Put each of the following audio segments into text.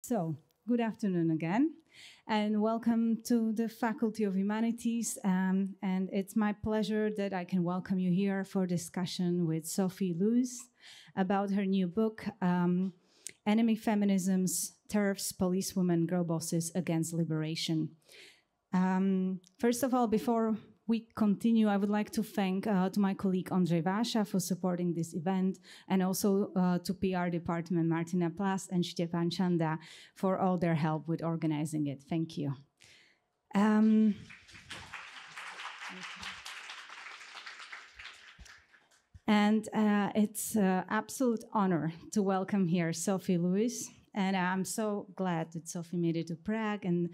So, good afternoon again, and welcome to the Faculty of Humanities. And it's my pleasure that I can welcome you here for discussion with Sophie Lewis about her new book, Enemy Feminisms, TERFs, Policewomen, Girlbosses Against Liberation. First of all, before we continue, I would like to thank to my colleague Ondřej Váša for supporting this event, and also to PR department Martina Plast and Stefan Chanda for all their help with organizing it. Thank you. And it's an absolute honor to welcome here Sophie Lewis, and I'm so glad that Sophie made it to Prague and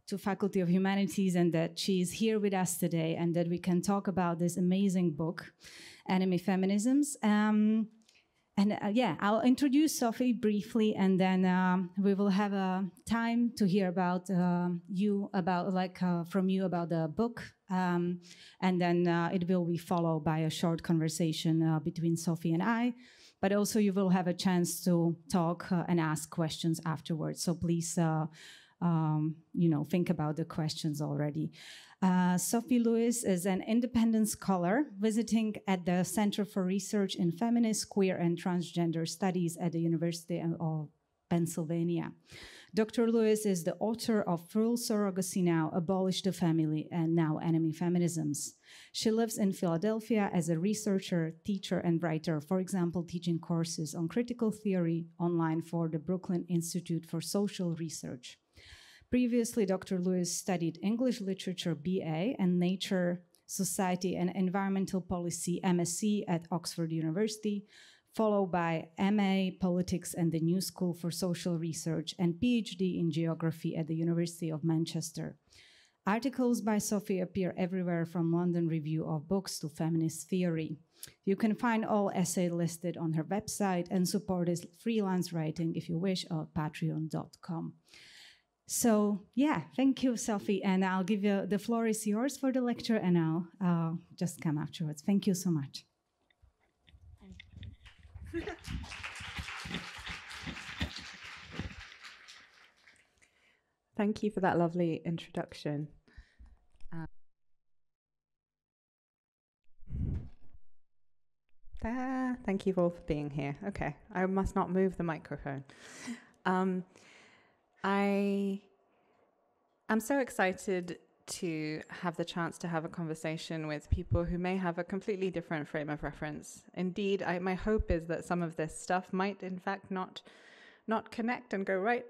to Faculty of Humanities, and that she is here with us today, and that we can talk about this amazing book, Enemy Feminisms. I'll introduce Sophie briefly, and then we will have a time to hear about from you about the book, and then it will be followed by a short conversation between Sophie and I. But also you will have a chance to talk and ask questions afterwards. So please. Think about the questions already. Sophie Lewis is an independent scholar visiting at the Center for Research in Feminist, Queer, and Transgender Studies at the University of Pennsylvania. Dr. Lewis is the author of Full Surrogacy Now, Abolish the Family, and now Enemy Feminisms. She lives in Philadelphia as a researcher, teacher, and writer, for example, teaching courses on critical theory online for the Brooklyn Institute for Social Research. Previously, Dr. Lewis studied English Literature BA and Nature, Society and Environmental Policy MSc at Oxford University, followed by MA Politics and the New School for Social Research and PhD in Geography at the University of Manchester. Articles by Sophie appear everywhere from London Review of Books to Feminist Theory. You can find all essays listed on her website and support his freelance writing if you wish on patreon.com. So, thank you, Sophie, and I'll give you, the floor is yours for the lecture, and I'll just come afterwards. Thank you so much. Thank you for that lovely introduction. Thank you all for being here. Okay, I must not move the microphone. I'm so excited to have the chance to have a conversation with people who may have a completely different frame of reference. Indeed, my hope is that some of this stuff might, in fact, not connect and go right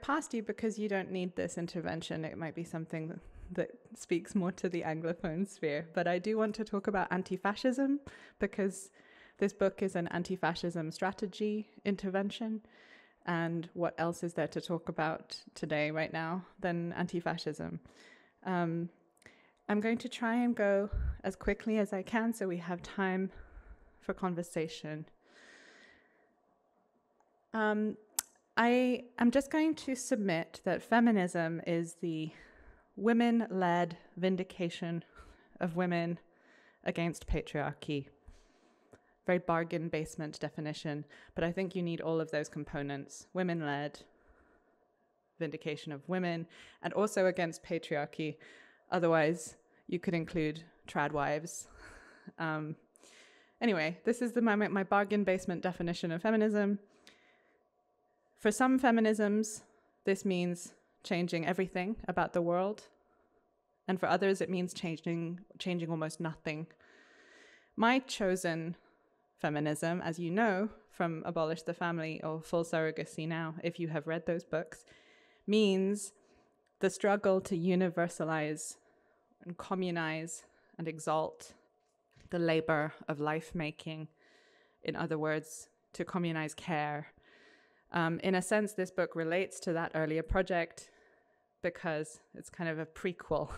past you because you don't need this intervention. It might be something that speaks more to the Anglophone sphere. But I do want to talk about anti-fascism because this book is an anti-fascism strategy intervention. And what else is there to talk about today, right now, than anti-fascism? I'm going to try and go as quickly as I can so we have time for conversation. I am just going to submit that feminism is the women-led vindication of women against patriarchy. Very bargain basement definition, but I think you need all of those components: women-led, vindication of women, and also against patriarchy. Otherwise, you could include trad wives. Anyway, this is my bargain basement definition of feminism. For some feminisms, this means changing everything about the world, and for others, it means changing almost nothing. My chosen feminism, as you know from Abolish the Family or Full Surrogacy Now, if you have read those books, means the struggle to universalize and communize and exalt the labor of life-making. In other words, to communize care. In a sense, this book relates to that earlier project because it's kind of a prequel.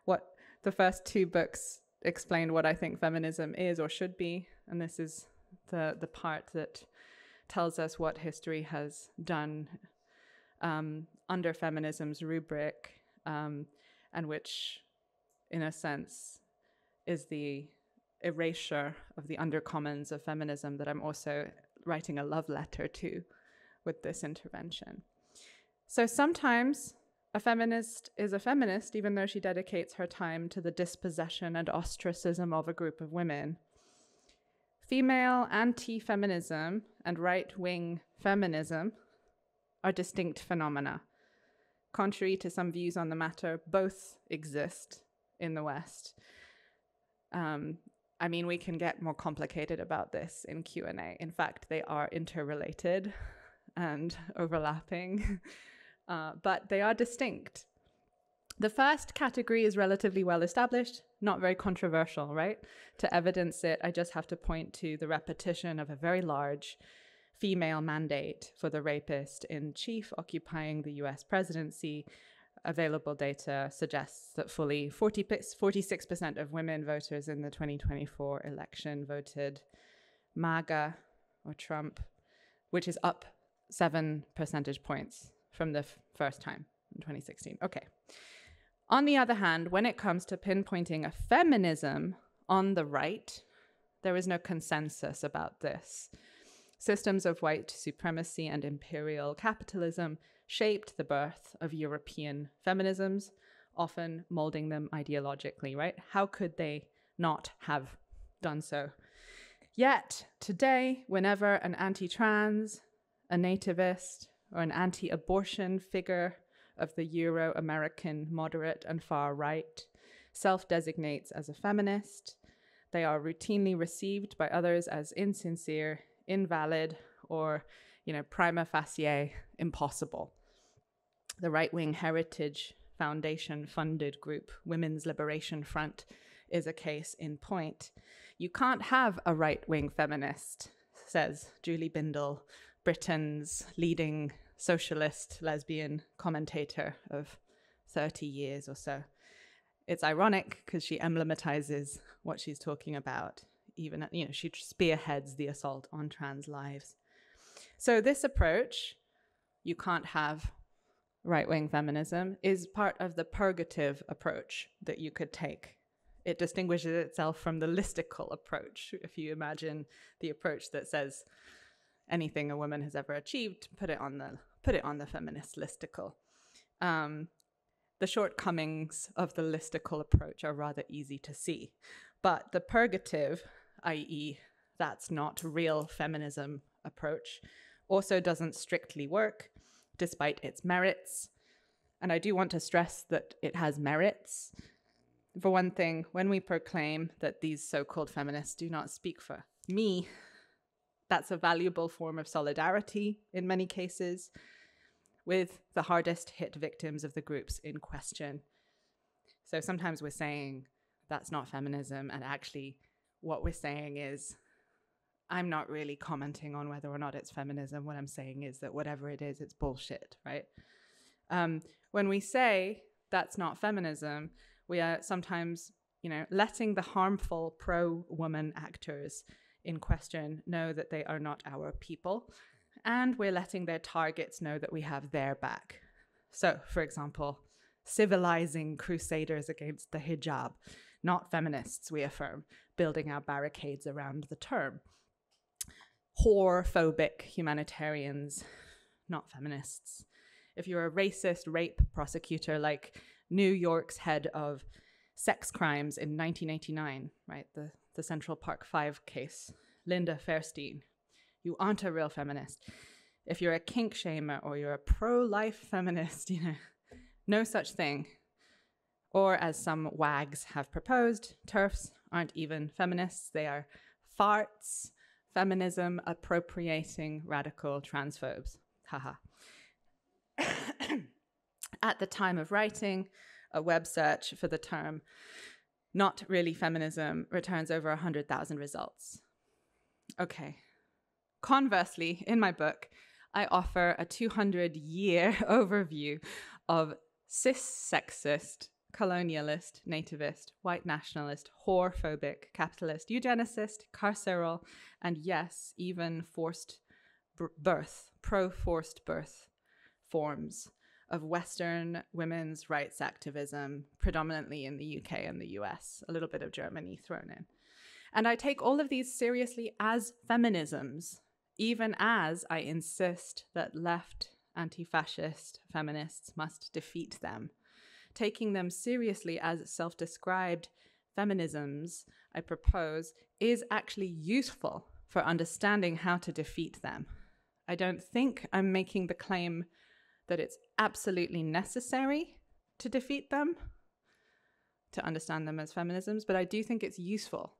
What the first two books explained what I think feminism is or should be, and this is the part that tells us what history has done under feminism's rubric, and which, in a sense, is the erasure of the undercommons of feminism that I'm also writing a love letter to with this intervention. So sometimes a feminist is a feminist even though she dedicates her time to the dispossession and ostracism of a group of women. Female anti-feminism and right-wing feminism are distinct phenomena. Contrary to some views on the matter, both exist in the West. I mean, we can get more complicated about this in Q&A. In fact, they are interrelated and overlapping, but they are distinct. The first category is relatively well established, not very controversial, right? To evidence it, I just have to point to the repetition of a very large female mandate for the rapist in chief occupying the US presidency. Available data suggests that fully 46% of women voters in the 2024 election voted MAGA or Trump, which is up 7 percentage points from the first time in 2016. Okay. On the other hand, when it comes to pinpointing a feminism on the right, there is no consensus about this. Systems of white supremacy and imperial capitalism shaped the birth of European feminisms, often molding them ideologically, right? How could they not have done so? Yet, today, whenever an anti-trans, a nativist, or an anti-abortion figure of the Euro-American moderate and far right self-designates as a feminist, they are routinely received by others as insincere, invalid, or, prima facie impossible. The right-wing Heritage Foundation-funded group Women's Liberation Front is a case in point. You can't have a right-wing feminist, says Julie Bindel, Britain's leading socialist lesbian commentator of 30 years or so. It's ironic because she emblematizes what she's talking about. Even, she spearheads the assault on trans lives. So this approach, you can't have right-wing feminism, is part of the purgative approach that you could take. It distinguishes itself from the listicle approach. If you imagine the approach that says anything a woman has ever achieved, put it on the feminist listicle. The shortcomings of the listicle approach are rather easy to see. But the purgative, i.e., that's not real feminism approach, also doesn't strictly work, despite its merits. And I do want to stress that it has merits. For one thing, when we proclaim that these so-called feminists do not speak for me, that's a valuable form of solidarity in many cases with the hardest hit victims of the groups in question. So sometimes we're saying that's not feminism, and actually what we're saying is, I'm not really commenting on whether or not it's feminism. What I'm saying is that whatever it is, it's bullshit, right? When we say that's not feminism, we are sometimes, letting the harmful pro-woman actors in question know that they are not our people, and we're letting their targets know that we have their back. So, for example, civilizing crusaders against the hijab, not feminists, we affirm, building our barricades around the term. Whore-phobic humanitarians, not feminists. If you're a racist rape prosecutor like New York's head of sex crimes in 1989, right, the Central Park 5 case, Linda Fairstein, you aren't a real feminist. If you're a kink shamer or you're a pro-life feminist, no such thing. Or as some wags have proposed, TERFs aren't even feminists, they are farts, feminism appropriating radical transphobes. Haha. At the time of writing, a web search for the term not really feminism returns over 100,000 results. Okay. Conversely, in my book, I offer a 200-year overview of cis-sexist, colonialist, nativist, white nationalist, whore-phobic, capitalist, eugenicist, carceral, and yes, even forced birth, pro-forced birth forms of Western women's rights activism, predominantly in the UK and the US, a little bit of Germany thrown in. And I take all of these seriously as feminisms, even as I insist that left anti-fascist feminists must defeat them. Taking them seriously as self-described feminisms, I propose, is actually useful for understanding how to defeat them. I don't think I'm making the claim that it's absolutely necessary to defeat them, to understand them as feminisms, but I do think it's useful.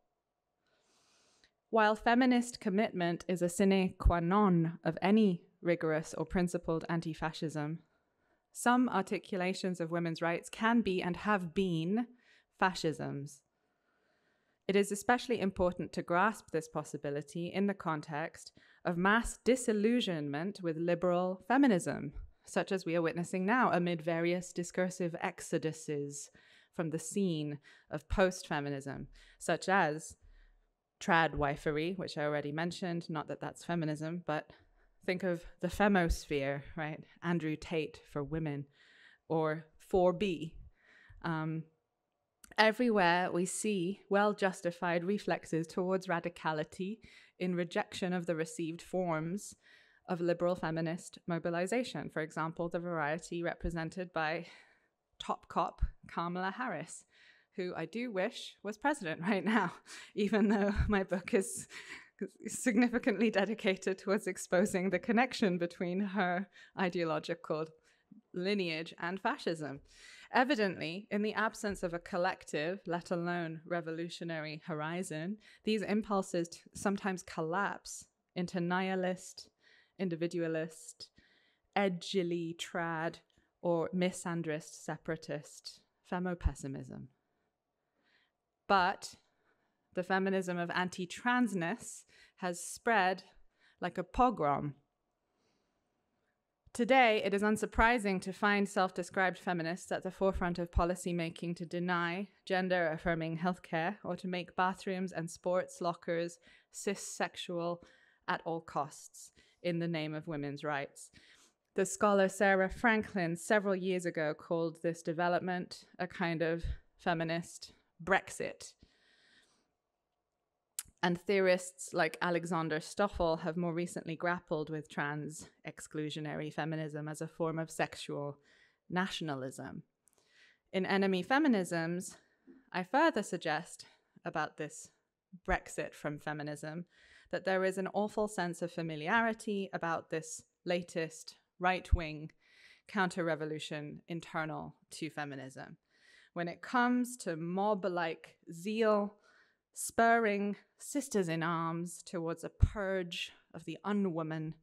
While feminist commitment is a sine qua non of any rigorous or principled anti-fascism, some articulations of women's rights can be and have been fascisms. It is especially important to grasp this possibility in the context of mass disillusionment with liberal feminism, such as we are witnessing now amid various discursive exoduses from the scene of post-feminism, such as trad wifery, which I already mentioned, not that that's feminism, but think of the femosphere, right? Andrew Tate for women, or 4B. Everywhere we see well-justified reflexes towards radicality in rejection of the received forms of liberal feminist mobilization. For example, the variety represented by top cop Kamala Harris, who I do wish was president right now, even though my book is significantly dedicated towards exposing the connection between her ideological lineage and fascism. Evidently, in the absence of a collective, let alone revolutionary horizon, these impulses sometimes collapse into nihilist, individualist, edgily trad, or misandrist separatist femopessimism. But the feminism of anti-transness has spread like a pogrom. Today, it is unsurprising to find self-described feminists at the forefront of policy making to deny gender-affirming healthcare or to make bathrooms and sports lockers cis-sexual at all costs in the name of women's rights. The scholar Sarah Franklin several years ago called this development a kind of feminist Brexit. And theorists like Alexander Stoffel have more recently grappled with trans exclusionary feminism as a form of sexual nationalism. In Enemy Feminisms, I further suggest about this Brexit from feminism that there is an awful sense of familiarity about this latest right-wing counter-revolution internal to feminism. When it comes to mob-like zeal, spurring sisters in arms towards a purge of the unwoman,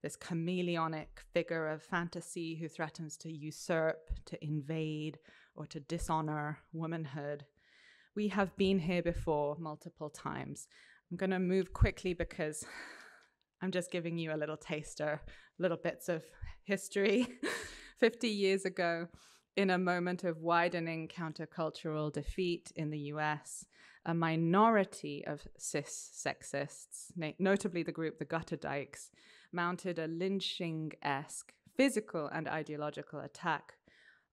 this chameleonic figure of fantasy who threatens to usurp, to invade, or to dishonor womanhood. We have been here before multiple times. I'm going to move quickly because I'm just giving you a little taster, little bits of history. 50 years ago, in a moment of widening countercultural defeat in the US, a minority of cis sexists, notably the group the Gutter Dykes, mounted a lynching-esque physical and ideological attack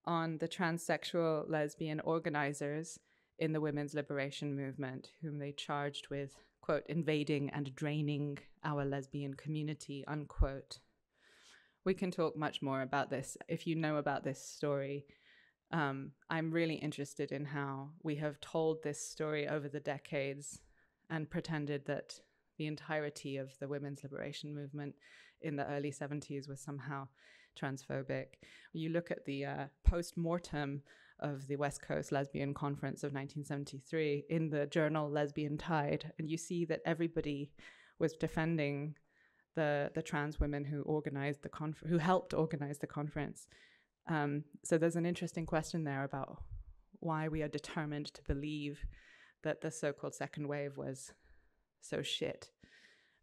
on the transsexual lesbian organizers in the women's liberation movement, whom they charged with, quote, invading and draining our lesbian community, unquote. We can talk much more about this. If you know about this story, I'm really interested in how we have told this story over the decades and pretended that the entirety of the women's liberation movement in the early 70s was somehow transphobic. You look at the post-mortem of the West Coast Lesbian Conference of 1973 in the journal Lesbian Tide, and you see that everybody was defending the trans women who organized the who helped organize the conference. So there's an interesting question there about why we are determined to believe that the so-called second wave was so shit.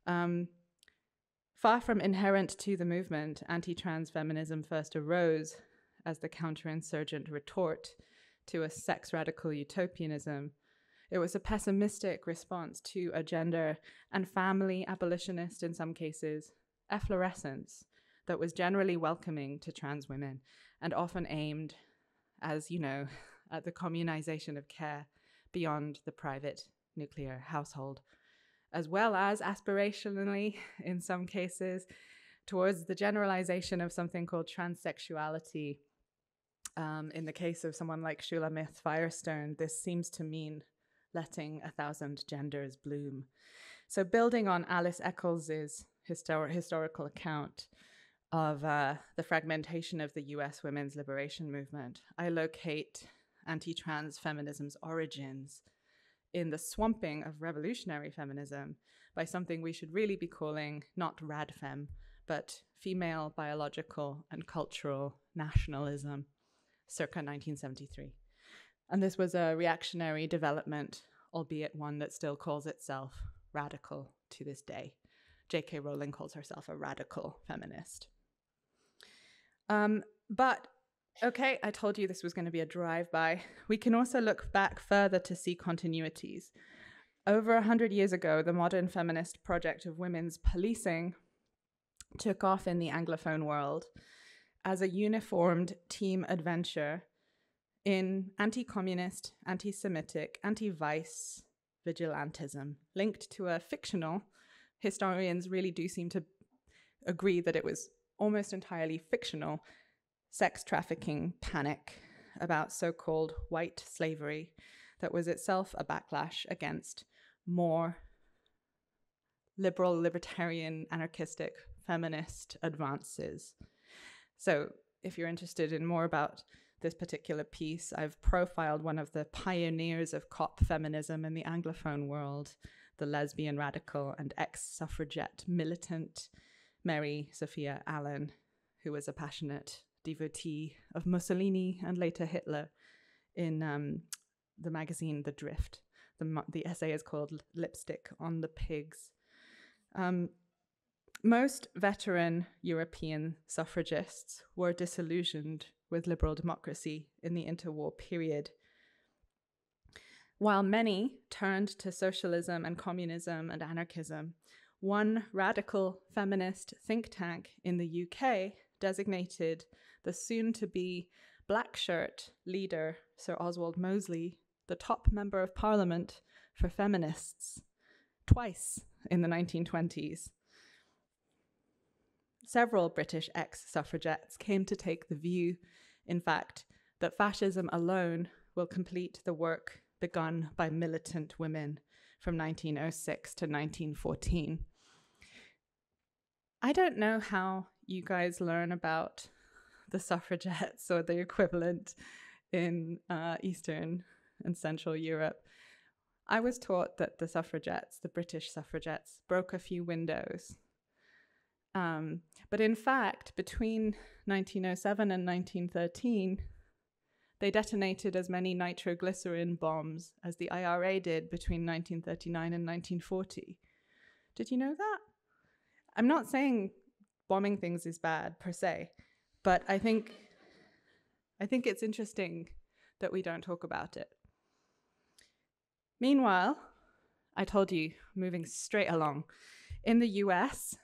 Far from inherent to the movement, anti-trans feminism first arose as the counterinsurgent retort to a sex radical utopianism. It was a pessimistic response to a gender and family abolitionist, in some cases, efflorescence that was generally welcoming to trans women and often aimed, as you know, at the communization of care beyond the private nuclear household, as well as aspirationally, in some cases, towards the generalization of something called transsexuality. In the case of someone like Shulamith Firestone, this seems to mean letting 1,000 genders bloom. So building on Alice Eccles's historical account of the fragmentation of the US women's liberation movement, I locate anti-trans feminism's origins in the swamping of revolutionary feminism by something we should really be calling not radfem, but female biological and cultural nationalism, circa 1973. And this was a reactionary development, albeit one that still calls itself radical to this day. J.K. Rowling calls herself a radical feminist. But, okay, I told you this was going to be a drive-by. We can also look back further to see continuities. Over 100 years ago, the modern feminist project of women's policing took off in the Anglophone world as a uniformed team adventure in anti-communist, anti-Semitic, anti-vice vigilantism, linked to a fictional, historians really do seem to agree that it was almost entirely fictional, sex trafficking panic about so-called white slavery that was itself a backlash against more liberal, libertarian, anarchistic, feminist advances. So if you're interested in more about this particular piece, I've profiled one of the pioneers of cop feminism in the Anglophone world, the lesbian radical and ex-suffragette militant Mary Sophia Allen, who was a passionate devotee of Mussolini and later Hitler in the magazine The Drift. The essay is called Lipstick on the Pigs. Most veteran European suffragists were disillusioned with liberal democracy in the interwar period, while many turned to socialism and communism and anarchism. One radical feminist think tank in the UK designated the soon-to-be black shirt leader, Sir Oswald Mosley, the top member of parliament for feminists, twice in the 1920s. Several British ex-suffragettes came to take the view, in fact, that fascism alone will complete the work begun by militant women from 1906 to 1914. I don't know how you guys learn about the suffragettes or the equivalent in Eastern and Central Europe. I was taught that the suffragettes, the British suffragettes, broke a few windows. But in fact, between 1907 and 1913, they detonated as many nitroglycerin bombs as the IRA did between 1939 and 1940. Did you know that? I'm not saying bombing things is bad per se, but I think it's interesting that we don't talk about it. Meanwhile, I told you, moving straight along, in the US,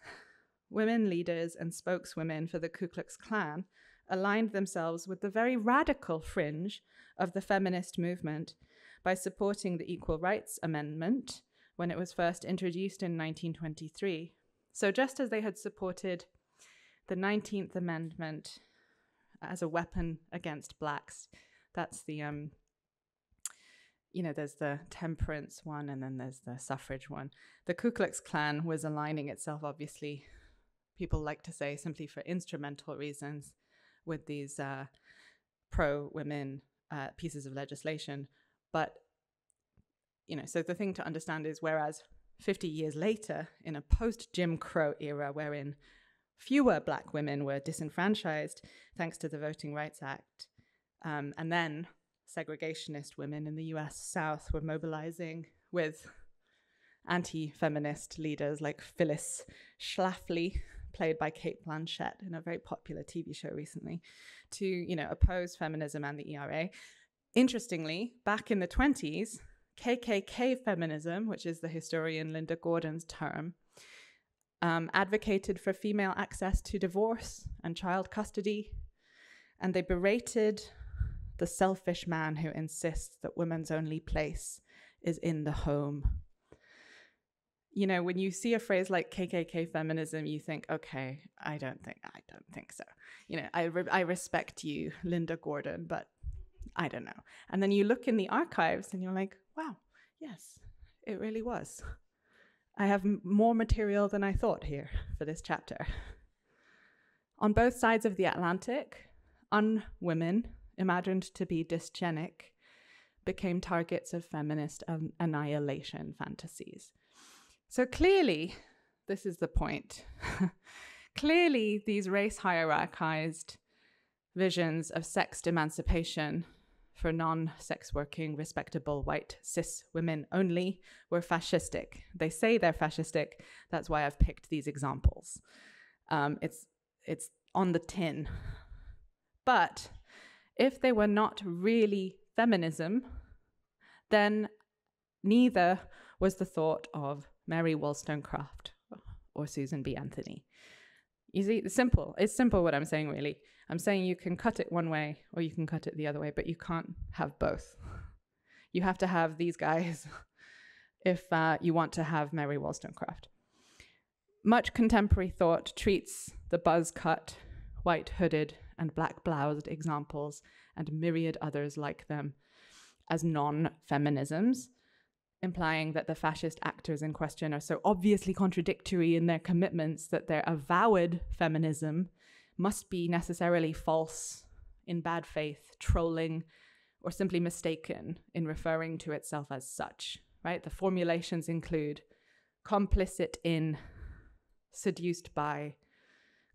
women leaders and spokeswomen for the Ku Klux Klan aligned themselves with the very radical fringe of the feminist movement by supporting the Equal Rights Amendment when it was first introduced in 1923. So just as they had supported the 19th Amendment as a weapon against blacks, that's the, there's the temperance one and then there's the suffrage one. The Ku Klux Klan was aligning itself, obviously, people like to say simply for instrumental reasons, with these pro-women pieces of legislation. But, so the thing to understand is, whereas 50 years later, in a post-Jim Crow era wherein fewer black women were disenfranchised thanks to the Voting Rights Act, and then segregationist women in the US South were mobilizing with anti-feminist leaders like Phyllis Schlafly, played by Cate Blanchett in a very popular TV show recently, to, oppose feminism and the ERA. Interestingly, back in the 20s, KKK feminism, which is the historian Linda Gordon's term, advocated for female access to divorce and child custody, and they berated the selfish man who insists that women's only place is in the home. you know, when you see a phrase like KKK feminism, you think, okay, I don't think so. You know, I respect you, Linda Gordon, but I don't know. And then you look in the archives and you're like, wow, yes, it really was. I have more material than I thought here for this chapter. On both sides of the Atlantic, women imagined to be dysgenic became targets of feminist annihilation fantasies. So clearly, this is the point. Clearly, these race hierarchized visions of sexed emancipation for non-sex working, respectable white cis women only were fascistic. They say they're fascistic. That's why I've picked these examples. It's on the tin. But if they were not really feminism, then neither was the thought of Mary Wollstonecraft or Susan B. Anthony. You see, it's simple. It's simple what I'm saying, really. I'm saying you can cut it one way or you can cut it the other way, but you can't have both. You have to have these guys if you want to have Mary Wollstonecraft. Much contemporary thought treats the buzz-cut, white-hooded, and black-bloused examples and myriad others like them as non-feminisms, implying that the fascist actors in question are so obviously contradictory in their commitments that their avowed feminism must be necessarily false, in bad faith, trolling, or simply mistaken in referring to itself as such, right? The formulations include complicit in, seduced by,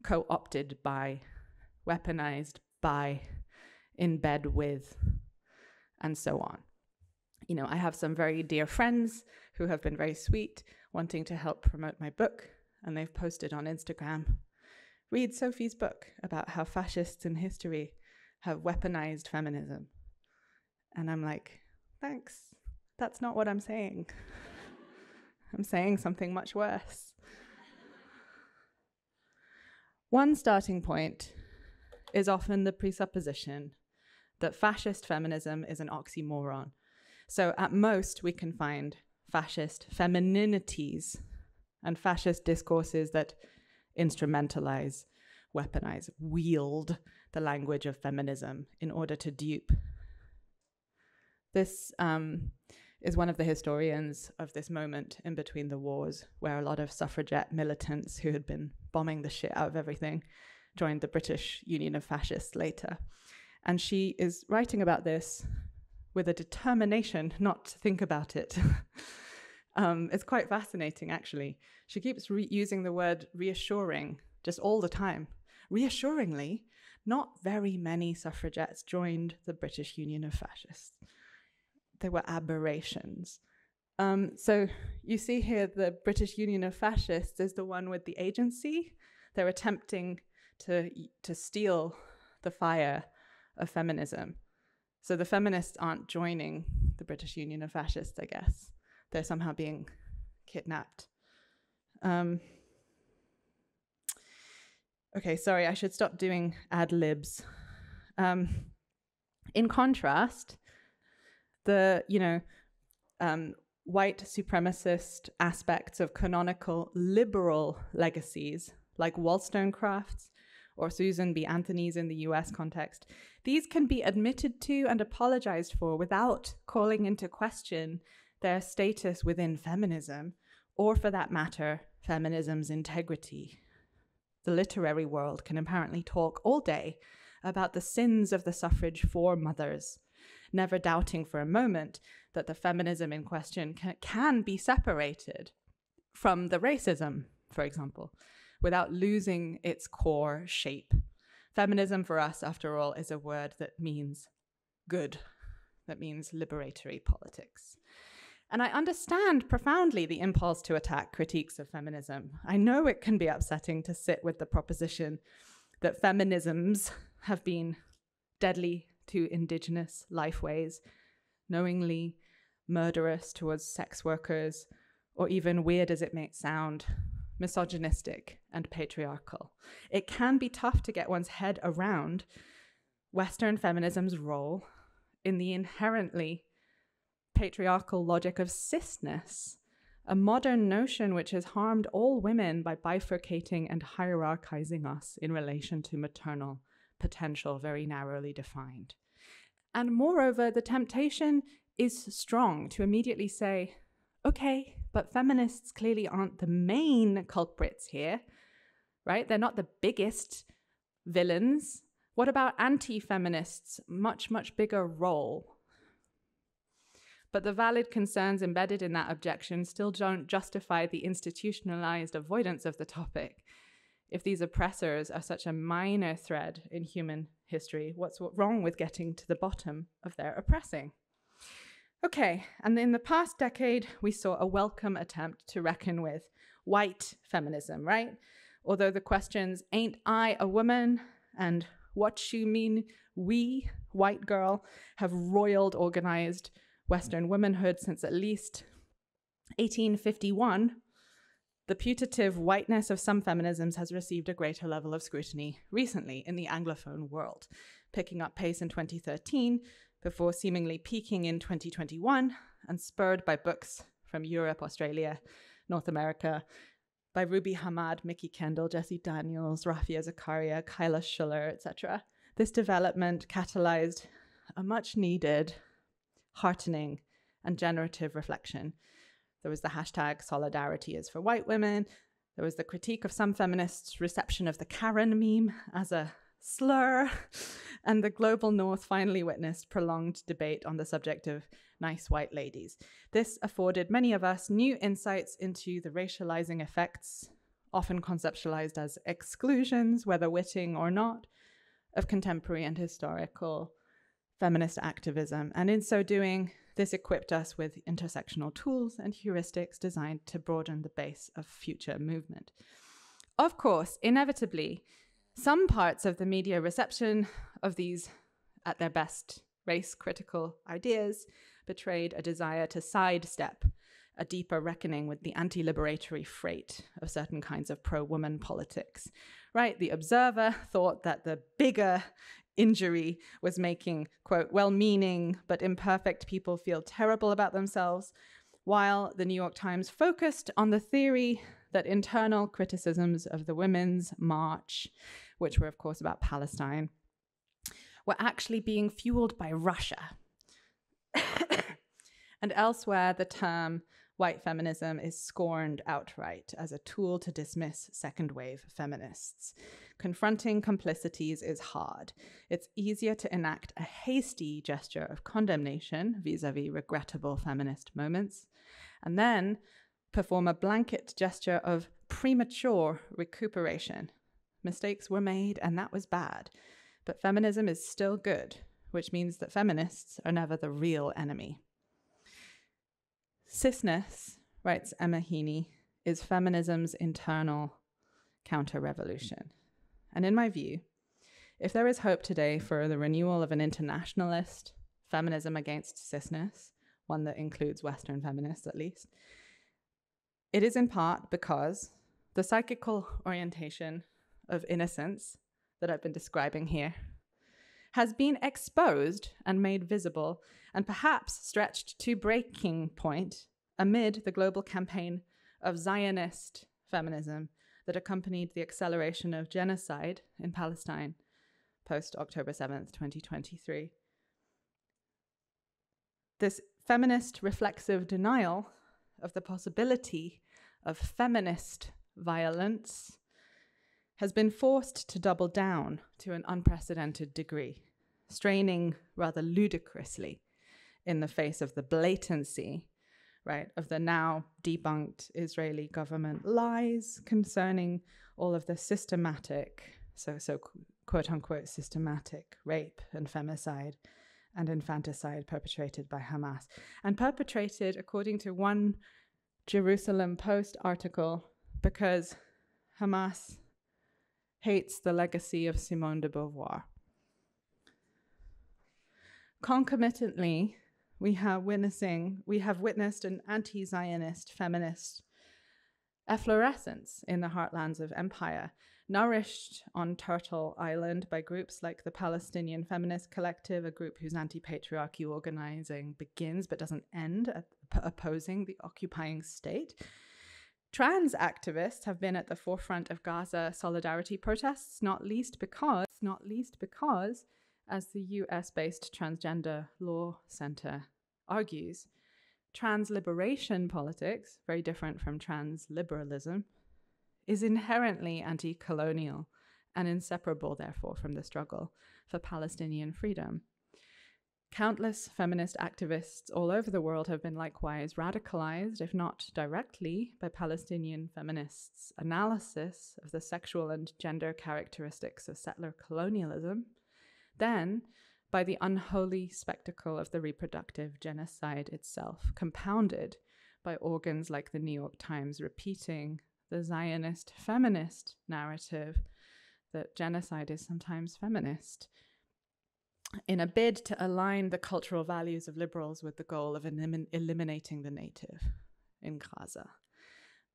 co-opted by, weaponized by, in bed with, and so on. You know, I have some very dear friends who have been very sweet, wanting to help promote my book, and they've posted on Instagram, read Sophie's book about how fascists in history have weaponized feminism. And I'm like, thanks, that's not what I'm saying. I'm saying something much worse. One starting point is often the presupposition that fascist feminism is an oxymoron. So at most, we can find fascist femininities and fascist discourses that instrumentalize, weaponize, wield the language of feminism in order to dupe. This is one of the historians of this moment in between the wars, where a lot of suffragette militants who had been bombing the shit out of everything joined the British Union of Fascists later. And she is writing about this with a determination not to think about it. It's quite fascinating, actually. She keeps using the word reassuring just all the time. Reassuringly, not very many suffragettes joined the British Union of Fascists. They were aberrations. So you see here the British Union of Fascists is the one with the agency. They're attempting to steal the fire of feminism. So the feminists aren't joining the British Union of Fascists, I guess. They're somehow being kidnapped. Okay, sorry, I should stop doing ad libs. In contrast, the white supremacist aspects of canonical liberal legacies, like Wollstonecraft's or Susan B. Anthony's in the US context, these can be admitted to and apologized for without calling into question their status within feminism, or for that matter, feminism's integrity. The literary world can apparently talk all day about the sins of the suffrage foremothers, never doubting for a moment that the feminism in question can be separated from the racism, for example, without losing its core shape. Feminism for us, after all, is a word that means good, that means liberatory politics. And I understand profoundly the impulse to attack critiques of feminism. I know it can be upsetting to sit with the proposition that feminisms have been deadly to indigenous lifeways, knowingly murderous towards sex workers, or even, weird as it may sound, misogynistic and patriarchal. It can be tough to get one's head around Western feminism's role in the inherently patriarchal logic of cisness, a modern notion which has harmed all women by bifurcating and hierarchizing us in relation to maternal potential, very narrowly defined. And moreover, the temptation is strong to immediately say, okay, but feminists clearly aren't the main culprits here, right? They're not the biggest villains. What about anti-feminists? Much, much bigger role. But the valid concerns embedded in that objection still don't justify the institutionalized avoidance of the topic. If these oppressors are such a minor thread in human history, what's wrong with getting to the bottom of their oppressing? Okay, and in the past decade, we saw a welcome attempt to reckon with white feminism, right? Although the questions, ain't I a woman? And what you mean, we, white girl, have roiled organized Western womanhood since at least 1851, the putative whiteness of some feminisms has received a greater level of scrutiny recently in the Anglophone world, picking up pace in 2013 before seemingly peaking in 2021 and spurred by books from Europe, Australia, North America, by Ruby Hamad, Mickey Kendall, Jessie Daniels, Rafia Zakaria, Kyla Schuller, etc. This development catalyzed a much-needed, heartening, and generative reflection. There was the hashtag solidarity is for white women. There was the critique of some feminists' reception of the Karen meme as a slur. And the global north finally witnessed prolonged debate on the subject of nice white ladies. This afforded many of us new insights into the racializing effects, often conceptualized as exclusions, whether witting or not, of contemporary and historical feminist activism. And in so doing, this equipped us with intersectional tools and heuristics designed to broaden the base of future movement. Of course, inevitably, some parts of the media reception of these, at their best, race-critical ideas betrayed a desire to sidestep a deeper reckoning with the anti-liberatory freight of certain kinds of pro-woman politics, right? The Observer thought that the bigger injury was making, quote, well-meaning but imperfect people feel terrible about themselves, while the New York Times focused on the theory that internal criticisms of the Women's March, which were, of course, about Palestine, were actually being fueled by Russia. And elsewhere, the term white feminism is scorned outright as a tool to dismiss second-wave feminists. Confronting complicities is hard. It's easier to enact a hasty gesture of condemnation vis-a-vis regrettable feminist moments, and then perform a blanket gesture of premature recuperation. Mistakes were made, and that was bad. But feminism is still good, which means that feminists are never the real enemy. Cisness, writes Emma Heaney, is feminism's internal counter-revolution. And in my view, if there is hope today for the renewal of an internationalist feminism against cisness, one that includes Western feminists at least, it is in part because the psychical orientation of innocence that I've been describing here has been exposed and made visible and perhaps stretched to breaking point amid the global campaign of Zionist feminism that accompanied the acceleration of genocide in Palestine post-October 7th, 2023. This feminist reflexive denial of the possibility of feminist violence has been forced to double down to an unprecedented degree, straining rather ludicrously in the face of the blatancy, right, of the now debunked Israeli government lies concerning all of the systematic, so quote-unquote systematic rape and femicide and infanticide perpetrated by Hamas. And perpetrated, according to one Jerusalem Post article, because Hamas hates the legacy of Simone de Beauvoir. Concomitantly, we have witnessed an anti-Zionist feminist efflorescence in the heartlands of empire, nourished on Turtle Island by groups like the Palestinian Feminist Collective, a group whose anti-patriarchy organizing begins but doesn't end at opposing the occupying state. Trans activists have been at the forefront of Gaza solidarity protests, not least because, as the US-based Transgender Law Center argues, trans liberation politics, very different from trans liberalism, is inherently anti-colonial and inseparable, therefore, from the struggle for Palestinian freedom. Countless feminist activists all over the world have been likewise radicalized, if not directly, by Palestinian feminists' analysis of the sexual and gender characteristics of settler colonialism, then by the unholy spectacle of the reproductive genocide itself, compounded by organs like the New York Times repeating the Zionist feminist narrative that genocide is sometimes feminist, in a bid to align the cultural values of liberals with the goal of eliminating the native in Gaza.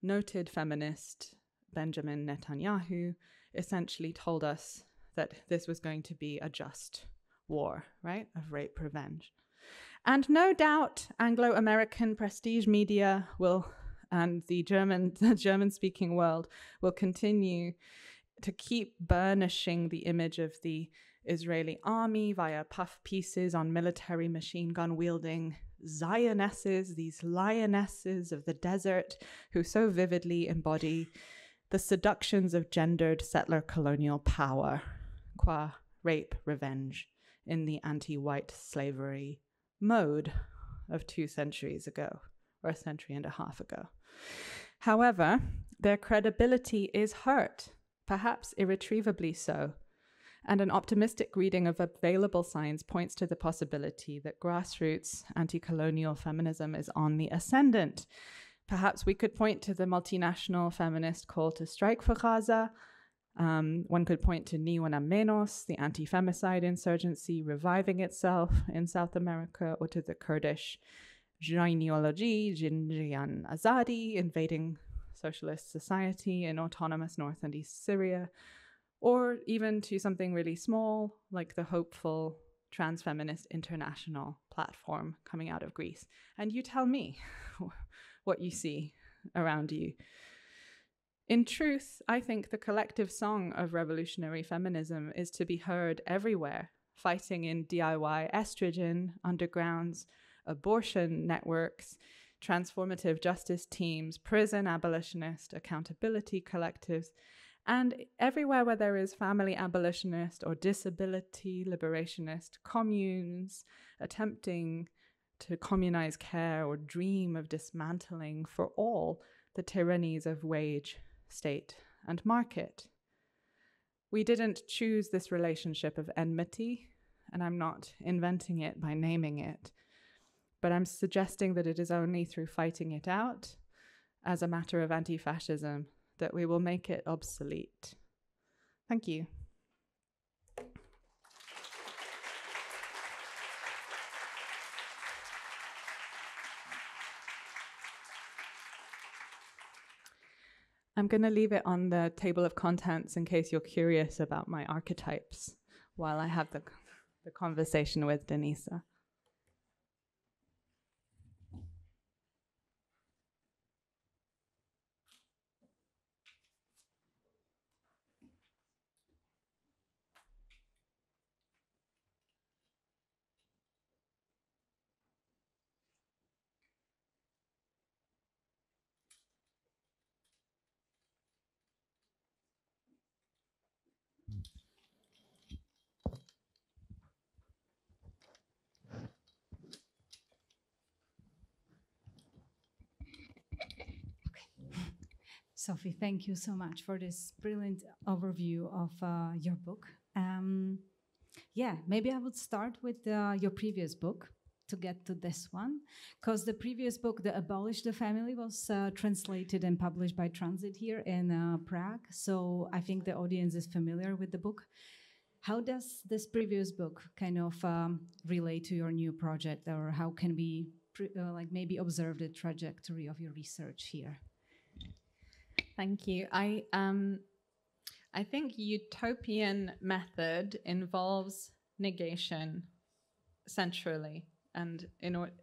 Noted feminist Benjamin Netanyahu essentially told us that this was going to be a just war, right, of rape revenge. And no doubt Anglo-American prestige media will, and the German-speaking world will continue to keep burnishing the image of the Israeli army via puff pieces on military machine gun wielding Zionesses, these lionesses of the desert who so vividly embody the seductions of gendered settler colonial power, qua rape revenge, in the anti-white slavery mode of 2 centuries ago, or a century and a half ago. However, their credibility is hurt, perhaps irretrievably so, and an optimistic reading of available signs points to the possibility that grassroots anti-colonial feminism is on the ascendant. Perhaps we could point to the multinational feminist call to strike for Gaza. One could point to Ni Una Menos, the anti-femicide insurgency reviving itself in South America, or to the Kurdish genealogy, Jinjian Azadi, invading socialist society in autonomous North and East Syria, or even to something really small, like the hopeful Transfeminist International platform coming out of Greece. And you tell me what you see around you. In truth, I think the collective song of revolutionary feminism is to be heard everywhere, fighting in DIY estrogen undergrounds, abortion networks, transformative justice teams, prison abolitionist accountability collectives, and everywhere where there is family abolitionist or disability liberationist communes attempting to communize care or dream of dismantling for all the tyrannies of wage, state, and market. We didn't choose this relationship of enmity, and I'm not inventing it by naming it, but I'm suggesting that it is only through fighting it out as a matter of anti-fascism that we will make it obsolete. Thank you. I'm going to leave it on the table of contents in case you're curious about my archetypes while I have the conversation with Denisa. Sophie, thank you so much for this brilliant overview of your book. Maybe I would start with your previous book to get to this one, because the previous book, The Abolish the Family, was translated and published by Transit here in Prague. So I think the audience is familiar with the book. How does this previous book kind of relate to your new project, or how can we maybe observe the trajectory of your research here? Thank you. I I think utopian method involves negation centrally, and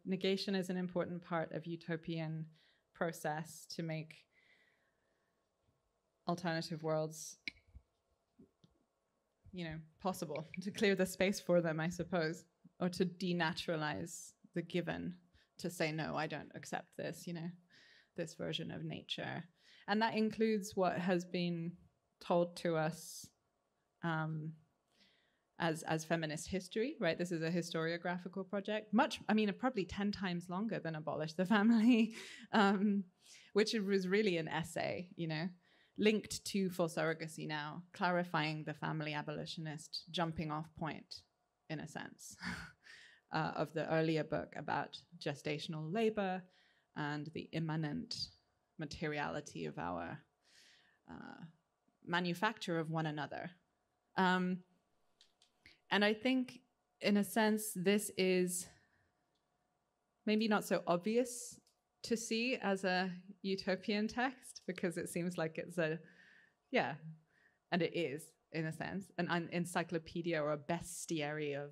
negation is an important part of utopian process to make alternative worlds, possible, to clear the space for them, I suppose, or to denaturalize the given, to say, no, I don't accept this, this version of nature. And that includes what has been told to us as feminist history, right? This is a historiographical project, probably 10 times longer than Abolish the Family, which was really an essay, linked to full surrogacy now, clarifying the family abolitionist jumping off point, in a sense, of the earlier book about gestational labor and the immanent materiality of our manufacture of one another. And I think, in a sense, this is maybe not so obvious to see as a utopian text, because it seems like it's and it is, in a sense, an encyclopedia or a bestiary of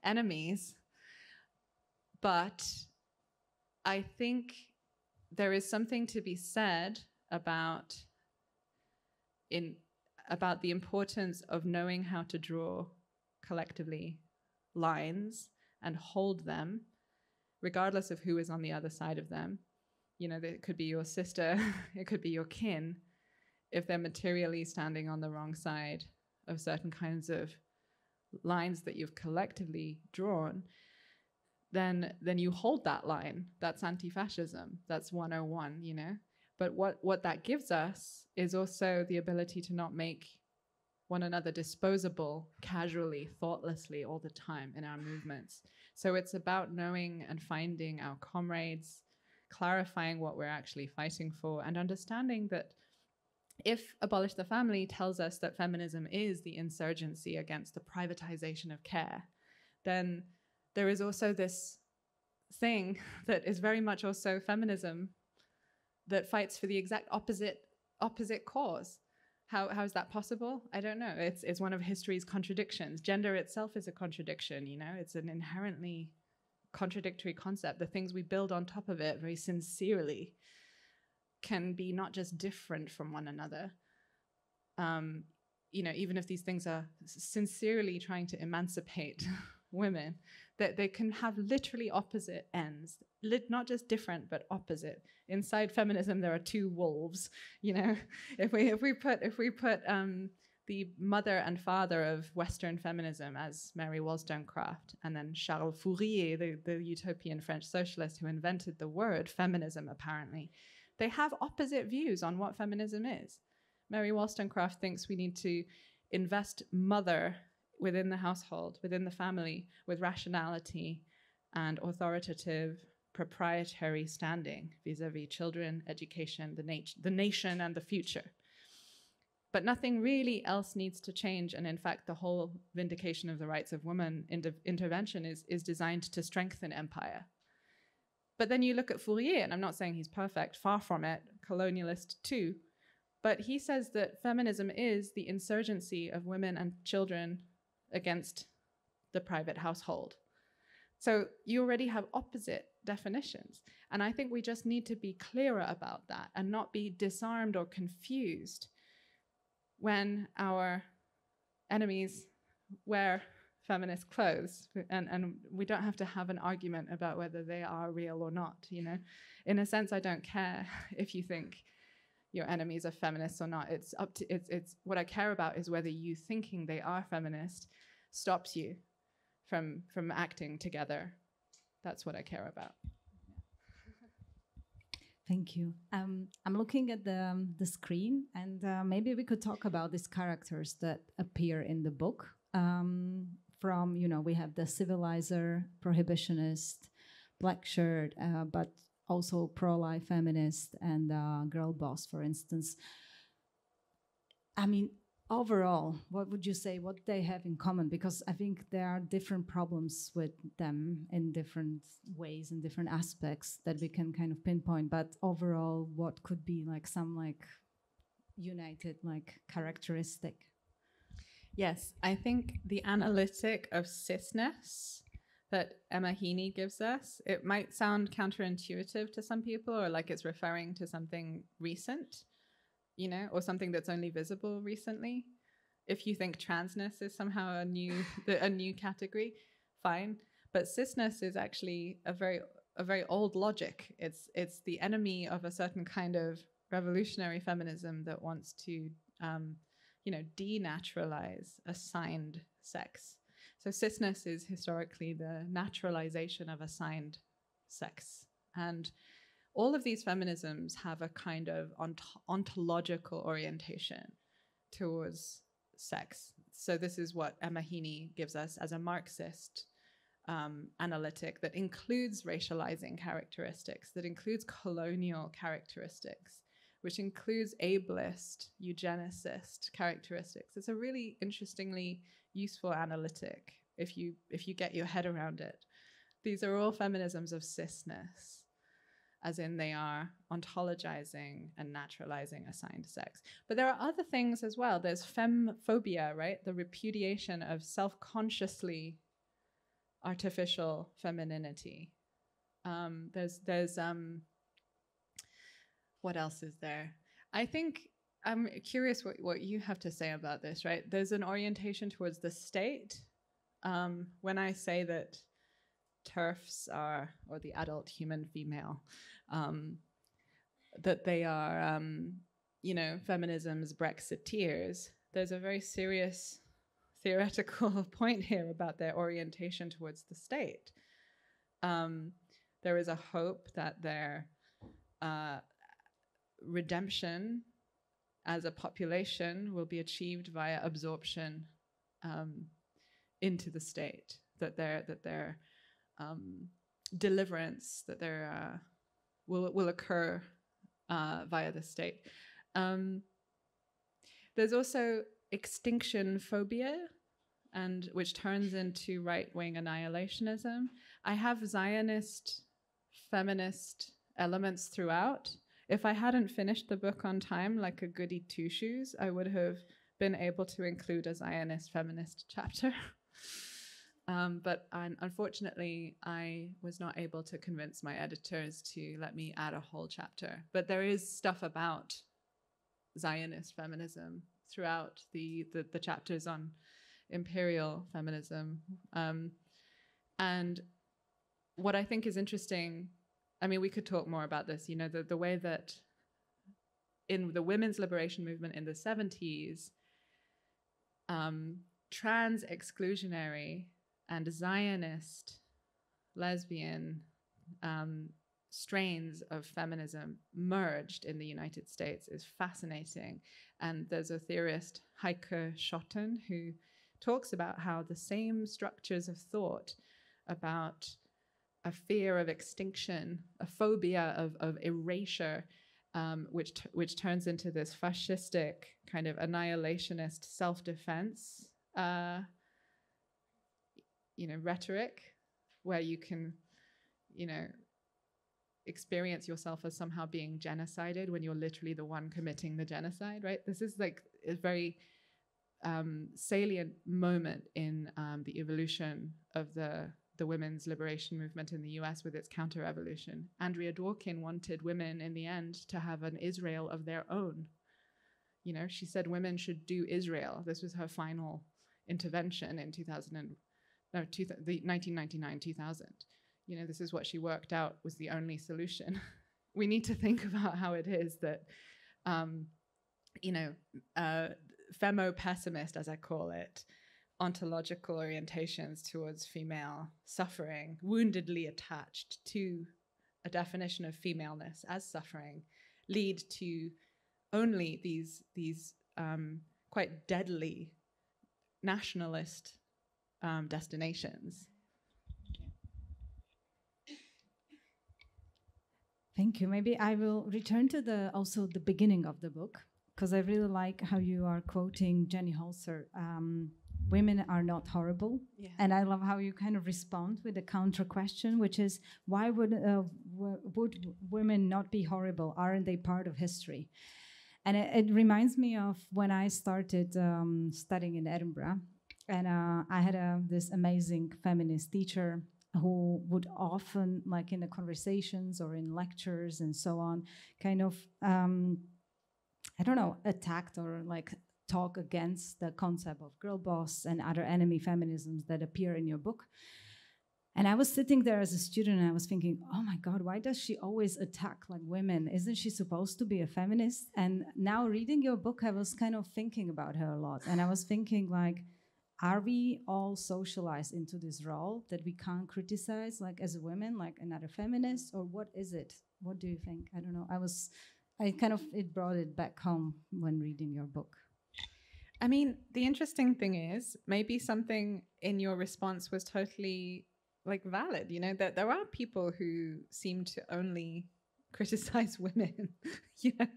enemies. But I think there is something to be said about the importance of knowing how to draw collectively lines and hold them, regardless of who is on the other side of them. It could be your sister, it could be your kin. If they're materially standing on the wrong side of certain kinds of lines that you've collectively drawn, then you hold that line. That's anti-fascism. That's 101, But what that gives us is also the ability to not make one another disposable casually, thoughtlessly all the time in our movements. So it's about knowing and finding our comrades, clarifying what we're actually fighting for, and understanding that if Abolish the Family tells us that feminism is the insurgency against the privatization of care, then there is also this thing that is very much also feminism that fights for the exact opposite cause. How is that possible? I don't know. It's one of history's contradictions. Gender itself is a contradiction, It's an inherently contradictory concept. The things we build on top of it very sincerely can be not just different from one another. Even if these things are sincerely trying to emancipate women, that they can have literally opposite ends, not just different, but opposite. Inside feminism, there are two wolves. If we put the mother and father of Western feminism as Mary Wollstonecraft, and then Charles Fourier, the utopian French socialist who invented the word feminism, apparently, they have opposite views on what feminism is. Mary Wollstonecraft thinks we need to invest mother within the household, within the family, with rationality and authoritative, proprietary standing vis-a-vis children, education, the nation, and the future. But nothing really else needs to change. And in fact, the whole vindication of the rights of women intervention is designed to strengthen empire. But then you look at Fourier, and I'm not saying he's perfect, far from it, colonialist too, but he says that feminism is the insurgency of women and children against the private household. So you already have opposite definitions. And I think we just need to be clearer about that and not be disarmed or confused when our enemies wear feminist clothes. And we don't have to have an argument about whether they are real or not, In a sense, I don't care if you think your enemies are feminists or not. It's what I care about is whether you thinking they are feminist stops you from acting together. That's what I care about. Thank you. I'm looking at the screen, and maybe we could talk about these characters that appear in the book. From, we have the civilizer, prohibitionist, black shirt, but also pro-life feminist and girl boss, for instance. Overall, what would you say, what they have in common? Because I think there are different problems with them in different ways and different aspects that we can kind of pinpoint. But overall, what could be some united like characteristic? Yes, I think the analytic of cisness that Emma Heaney gives us, it might sound counterintuitive to some people, or like it's referring to something recent, you know, or something that's only visible recently. If you think transness is somehow a new category, fine. But cisness is actually a very old logic. It's the enemy of a certain kind of revolutionary feminism that wants to denaturalize assigned sex. So cisness is historically the naturalization of assigned sex. And all of these feminisms have a kind of ontological orientation towards sex. So this is what Emma Heaney gives us as a Marxist analytic that includes racializing characteristics, that includes colonial characteristics, which includes ableist, eugenicist characteristics. It's a really interestingly useful analytic if you get your head around it. These are all feminisms of cisness, as in they are ontologizing and naturalizing assigned sex. But there are other things as well. There's femphobia, right? The repudiation of self-consciously artificial femininity. There's what else is there? I think I'm curious what you have to say about this, right? There's an orientation towards the state. When I say that TERFs are, or the adult human female, that they are, feminism's Brexiteers, there's a very serious theoretical point here about their orientation towards the state. There is a hope that their redemption as a population will be achieved via absorption into the state, that their deliverance, that their will occur via the state. There's also extinction phobia, and which turns into right-wing annihilationism. I have Zionist, feminist elements throughout. If I hadn't finished the book on time like a goody two-shoes, I would have been able to include a Zionist feminist chapter. But unfortunately, I was not able to convince my editors to let me add a whole chapter. But there is stuff about Zionist feminism throughout the chapters on imperial feminism. And what I think is interesting, I mean, we could talk more about this, you know, the way that in the women's liberation movement in the 70s, trans exclusionary and Zionist lesbian strains of feminism merged in the United States is fascinating. And there's a theorist, Heike Schotten, who talks about how the same structures of thought about a fear of extinction, a phobia of erasure, which turns into this fascistic kind of annihilationist self-defense rhetoric, where you can, experience yourself as somehow being genocided when you're literally the one committing the genocide, right? This is like a very salient moment in the evolution of the women's liberation movement in the US with its counter-revolution. Andrea Dworkin wanted women in the end to have an Israel of their own. You know, she said women should do Israel. This was her final intervention in 1999-2000. You know, this is what she worked out was the only solution. We need to think about how it is that, femo-pessimist, as I call it, ontological orientations towards female suffering, woundedly attached to a definition of femaleness as suffering, lead to only these quite deadly nationalist destinations. Thank you. Maybe I will return to the beginning of the book, because I really like how you are quoting Jenny Holzer. Women are not horrible. Yeah. And I love how you kind of respond with a counter question, which is, why would women not be horrible? Aren't they part of history? And it reminds me of when I started studying in Edinburgh. And I had this amazing feminist teacher who would often, like in the conversations or in lectures and so on, kind of, I don't know, attacked or like talk against the concept of girl boss and other enemy feminisms that appear in your book. And I was sitting there as a student and I was thinking, oh my God, why does she always attack like women? Isn't she supposed to be a feminist? And now reading your book, I was kind of thinking about her a lot. And I was thinking like, are we all socialized into this role that we can't criticize like as a woman, like another feminist, or what is it? What do you think? I don't know. It brought it back home when reading your book. I mean, the interesting thing is maybe something in your response was totally like valid, you know, that there are people who seem to only criticize women. You know,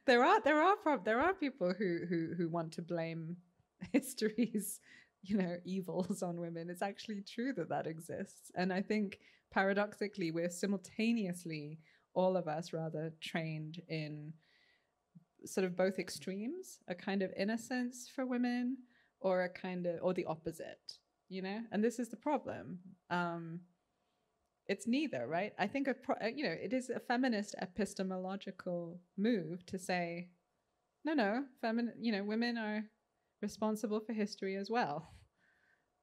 there are people who want to blame history's, you know, evils on women. It's actually true that exists. And I think paradoxically, we're simultaneously, all of us rather, trained in sort of both extremes, a kind of innocence for women or the opposite, you know? And this is the problem. It's neither, right? I think, it is a feminist epistemological move to say, no, women are responsible for history as well.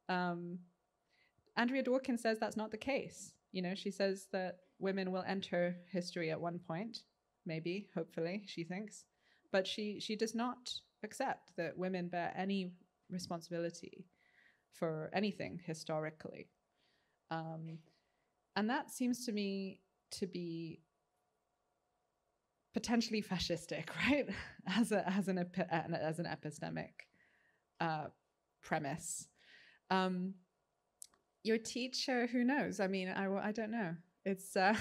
Andrea Dworkin says that's not the case. You know, she says that women will enter history at one point, maybe, hopefully, she thinks. But she does not accept that women bear any responsibility for anything historically. And that seems to me to be potentially fascistic, right? as an epistemic premise. Your teacher, who knows? I mean, I don't know. It's that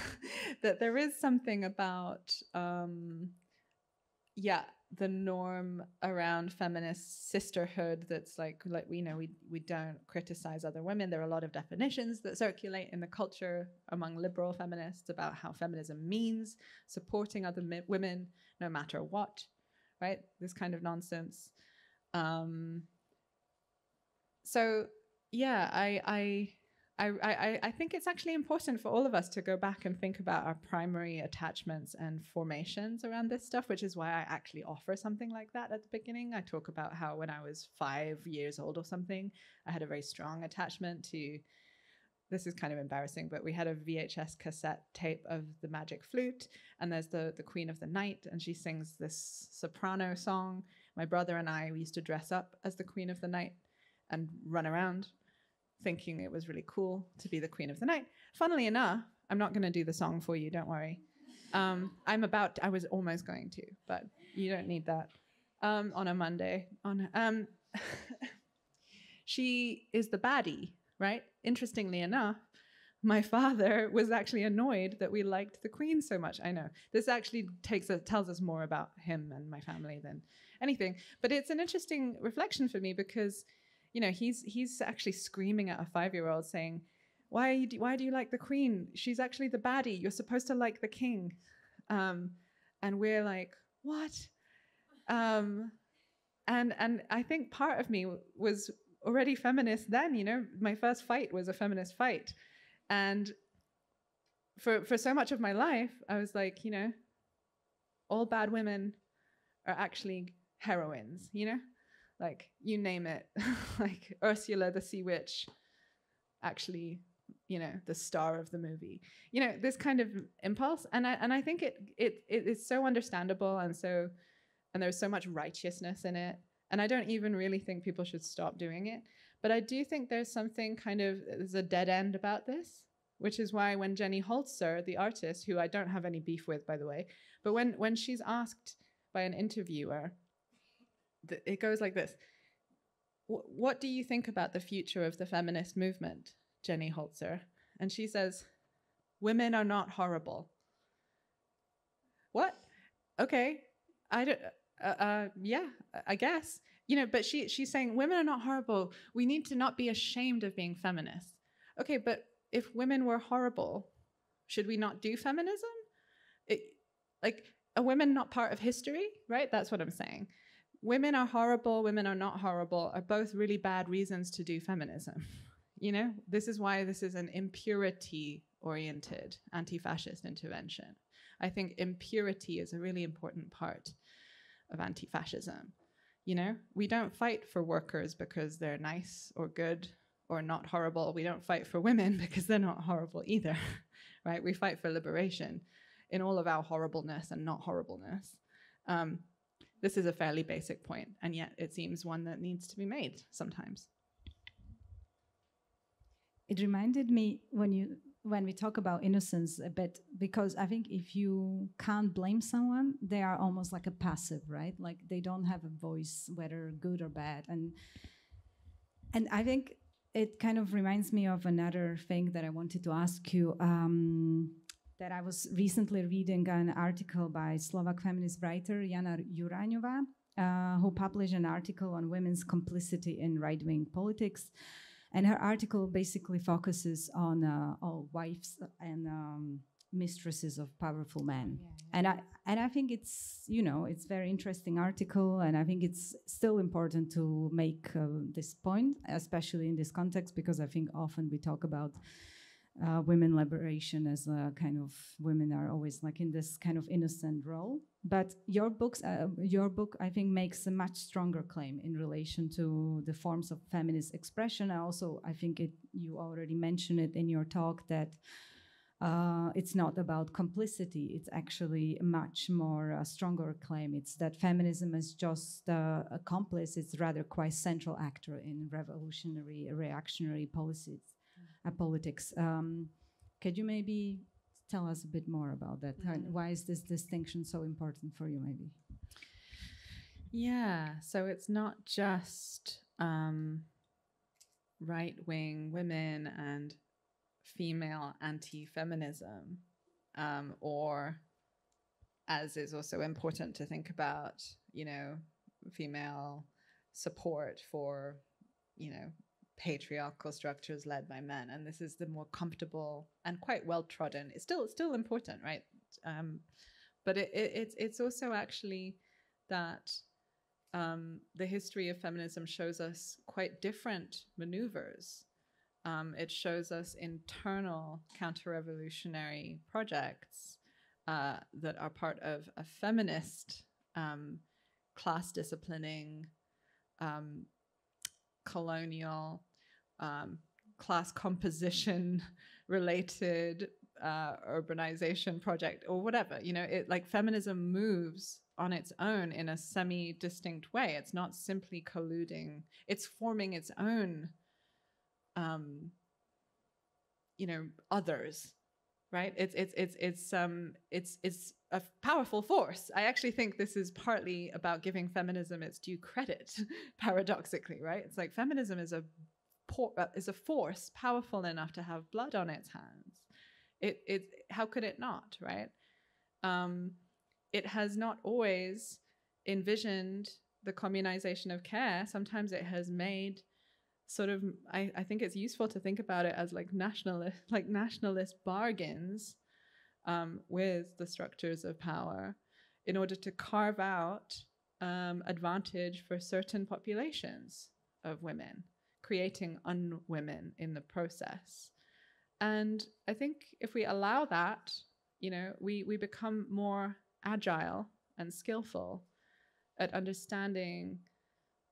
there is something about the norm around feminist sisterhood that's like we know we don't criticize other women. There are a lot of definitions that circulate in the culture among liberal feminists about how feminism means supporting other women no matter what, right? This kind of nonsense. So yeah, I think it's actually important for all of us to go back and think about our primary attachments and formations around this stuff, which is why I actually offer something like that at the beginning. I talk about how when I was 5 years old or something, I had a very strong attachment to, this is kind of embarrassing, but we had a VHS cassette tape of the Magic Flute, and there's the Queen of the Night, and she sings this soprano song. My brother and I, we used to dress up as the Queen of the Night and run around, thinking it was really cool to be the Queen of the Night. Funnily enough, I'm not going to do the song for you, don't worry. I was almost going to, but you don't need that on a Monday. She is the baddie, right? Interestingly enough, my father was actually annoyed that we liked the Queen so much. I know. This actually tells us more about him and my family than anything. But it's an interesting reflection for me because, you know, he's actually screaming at a 5-year-old saying, why do you like the Queen? She's actually the baddie. You're supposed to like the king. And we're like, what? And I think part of me was already feminist then, you know. My first fight was a feminist fight. And for so much of my life, I was like, you know, all bad women are actually heroines, you know? Like, you name it, like Ursula the Sea Witch, actually, you know, the star of the movie. You know, this kind of impulse, and I think it is so understandable, and there's so much righteousness in it, and I don't even really think people should stop doing it. But I do think there's something there's a dead end about this, which is why when Jenny Holzer, the artist, who I don't have any beef with, by the way, but when she's asked by an interviewer, it goes like this. What do you think about the future of the feminist movement, Jenny Holzer? And she says, women are not horrible. What? Okay. Yeah, I guess. You know, but she's saying women are not horrible. We need to not be ashamed of being feminists. Okay, but if women were horrible, should we not do feminism? are women not part of history, right? That's what I'm saying. Women are horrible, women are not horrible are both really bad reasons to do feminism. You know, this is why this is an impurity-oriented anti-fascist intervention. I think impurity is a really important part of anti-fascism. You know, we don't fight for workers because they're nice or good or not horrible. We don't fight for women because they're not horrible either, right? We fight for liberation in all of our horribleness and not horribleness. This is a fairly basic point, and yet it seems one that needs to be made sometimes. It reminded me when we talk about innocence a bit, because I think if you can't blame someone, they are almost like a passive, right? Like they don't have a voice, whether good or bad. And I think it kind of reminds me of another thing that I wanted to ask you, that I was recently reading an article by Slovak feminist writer Jana Sokola, who published an article on women's complicity in right-wing politics. And her article basically focuses on all wives and mistresses of powerful men. Yeah. And I think it's, you know, it's a very interesting article, and I think it's still important to make this point, especially in this context, because I think often we talk about women liberation as a kind of, women are always like in this kind of innocent role. But your book, I think, makes a much stronger claim in relation to the forms of feminist expression. Also, I think you already mentioned it in your talk that it's not about complicity. It's actually a much more stronger claim. It's that feminism is just accomplice. It's rather quite central actor in revolutionary, reactionary policies, politics. Could you maybe tell us a bit more about that? Why is this distinction so important for you, maybe? Yeah, so it's not just right-wing women and female anti-feminism, or, as is also important to think about, you know, female support for, you know, patriarchal structures led by men, and this is the more comfortable and quite well trodden. It's still important, right? But it's also actually that the history of feminism shows us quite different maneuvers. It shows us internal counter-revolutionary projects that are part of a feminist class disciplining, colonial, class composition related urbanization project or whatever. You know, it, like, feminism moves on its own in a semi-distinct way. It's not simply colluding. It's forming its own, you know, others, right? It's a powerful force. I actually think this is partly about giving feminism its due credit, paradoxically, right? It's like feminism is a force powerful enough to have blood on its hands. How could it not, right? It has not always envisioned the communization of care. Sometimes it has made sort of, I think it's useful to think about it as like nationalist bargains with the structures of power in order to carve out advantage for certain populations of women, creating unwomen in the process. And I think if we allow that, you know, we become more agile and skillful at understanding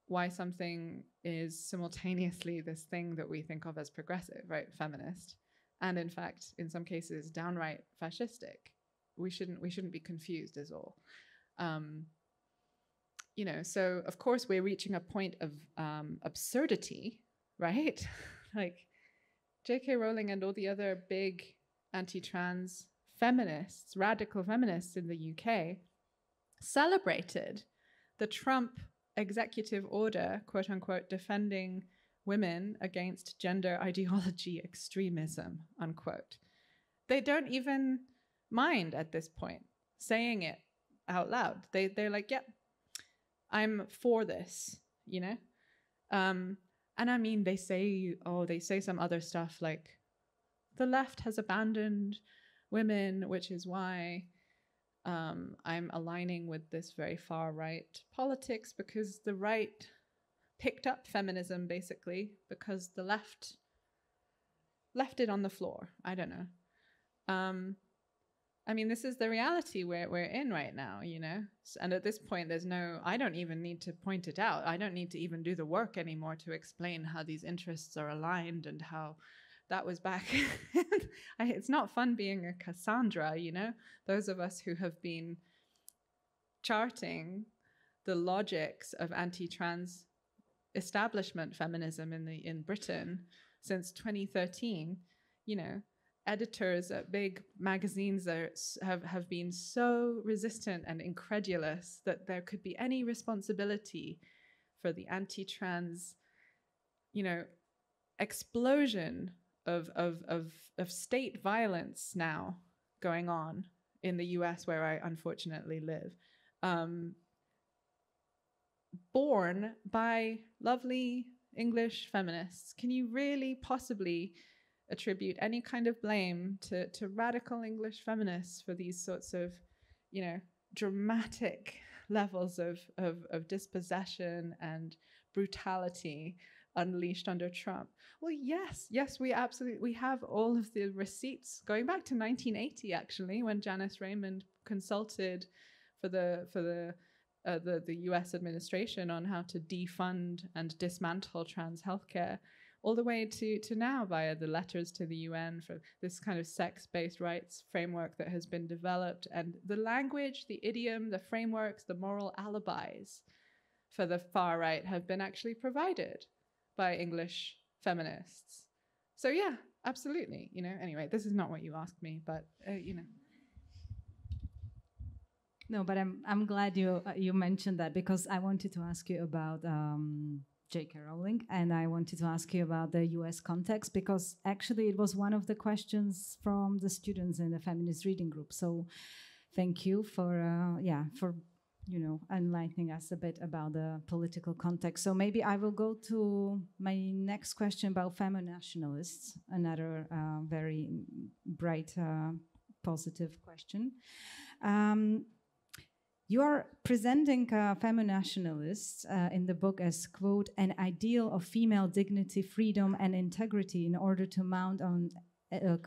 why something is simultaneously this thing that we think of as progressive, right, feminist, and in fact, in some cases, downright fascistic. We shouldn't be confused as all. You know, so of course we're reaching a point of absurdity, right? Like J.K. Rowling and all the other big anti-trans feminists, radical feminists in the UK, celebrated the Trump executive order, quote unquote, defending women against gender ideology extremism, unquote. They don't even mind at this point saying it out loud. They're like, yep, I'm for this, you know? And I mean, they say some other stuff like the left has abandoned women, which is why I'm aligning with this very far right politics because the right picked up feminism basically because the left left it on the floor. I don't know. I mean, this is the reality we're in right now, you know? And at this point, I don't even need to point it out. I don't need to even do the work anymore to explain how these interests are aligned and how that was back. It's not fun being a Cassandra, you know? Those of us who have been charting the logics of anti-trans establishment feminism in Britain since 2013, you know, editors at big magazines have been so resistant and incredulous that there could be any responsibility for the anti-trans, you know, explosion of state violence now going on in the US, where I unfortunately live, born by lovely English feminists. Can you really possibly attribute any kind of blame to radical English feminists for these sorts of, you know, dramatic levels of dispossession and brutality unleashed under Trump? Well, yes, we have all of the receipts going back to 1980, actually, when Janice Raymond consulted for the US administration on how to defund and dismantle trans healthcare, all the way to now via the letters to the UN for this kind of sex-based rights framework that has been developed, and the language, the idiom, the frameworks, the moral alibis for the far right have been actually provided by English feminists. So yeah, absolutely, you know. Anyway, this is not what you asked me, but you know. No, but I'm glad you mentioned that, because I wanted to ask you about J.K. Rowling, and I wanted to ask you about the US context, because actually it was one of the questions from the students in the feminist reading group. So thank you for you know, enlightening us a bit about the political context. So maybe I will go to my next question about feminationalists, another very bright, positive question. You are presenting feminationalists in the book as, quote, an ideal of female dignity, freedom, and integrity in order to mount on,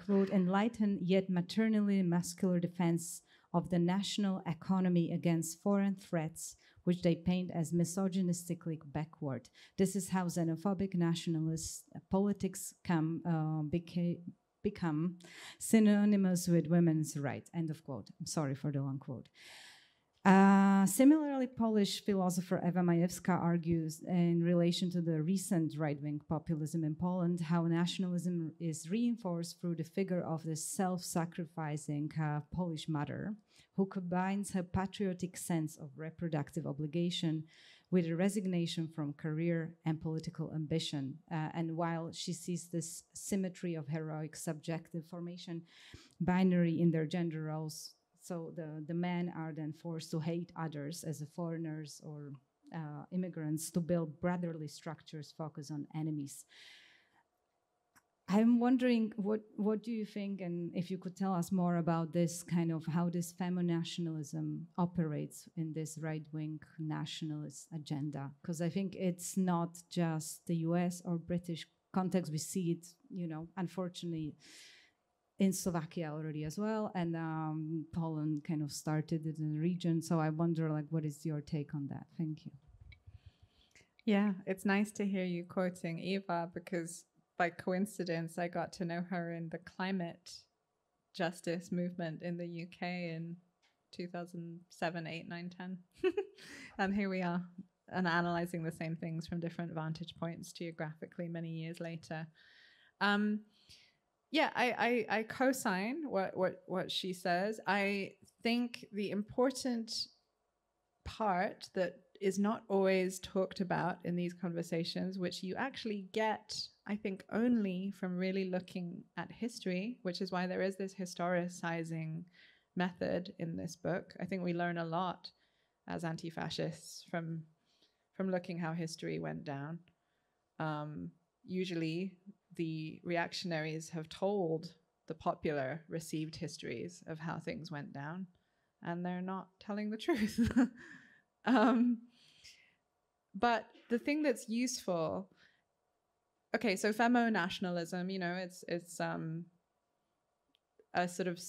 quote, enlightened yet maternally muscular defense of the national economy against foreign threats, which they paint as misogynistically backward. This is how xenophobic nationalist politics become synonymous with women's rights, end of quote. I'm sorry for the long quote. Similarly, Polish philosopher Ewa Majewska argues in relation to the recent right-wing populism in Poland how nationalism is reinforced through the figure of the self-sacrificing Polish mother, who combines her patriotic sense of reproductive obligation with a resignation from career and political ambition. And while she sees this symmetry of heroic subjective formation binary in their gender roles, so the men are then forced to hate others as foreigners or immigrants, to build brotherly structures focused on enemies. I'm wondering, what do you think, and if you could tell us more about this kind of how this feminationalism operates in this right-wing nationalist agenda? Because I think it's not just the US or British context. We see it, you know, unfortunately, in Slovakia already as well, and Poland kind of started it in the region. So I wonder, like, what is your take on that? Thank you. Yeah, it's nice to hear you quoting Eva, because by coincidence, I got to know her in the climate justice movement in the UK in 2007, 8, 9, 10. And here we are, and analyzing the same things from different vantage points geographically many years later. Yeah, I co-sign what she says. I think the important part that is not always talked about in these conversations, which you actually get, I think, only from really looking at history, which is why there is this historicizing method in this book. I think we learn a lot as anti-fascists from looking how history went down. Usually, the reactionaries have told the popular received histories of how things went down. and they're not telling the truth. But the thing that's useful, okay, so femo-nationalism, you know, it's a sort of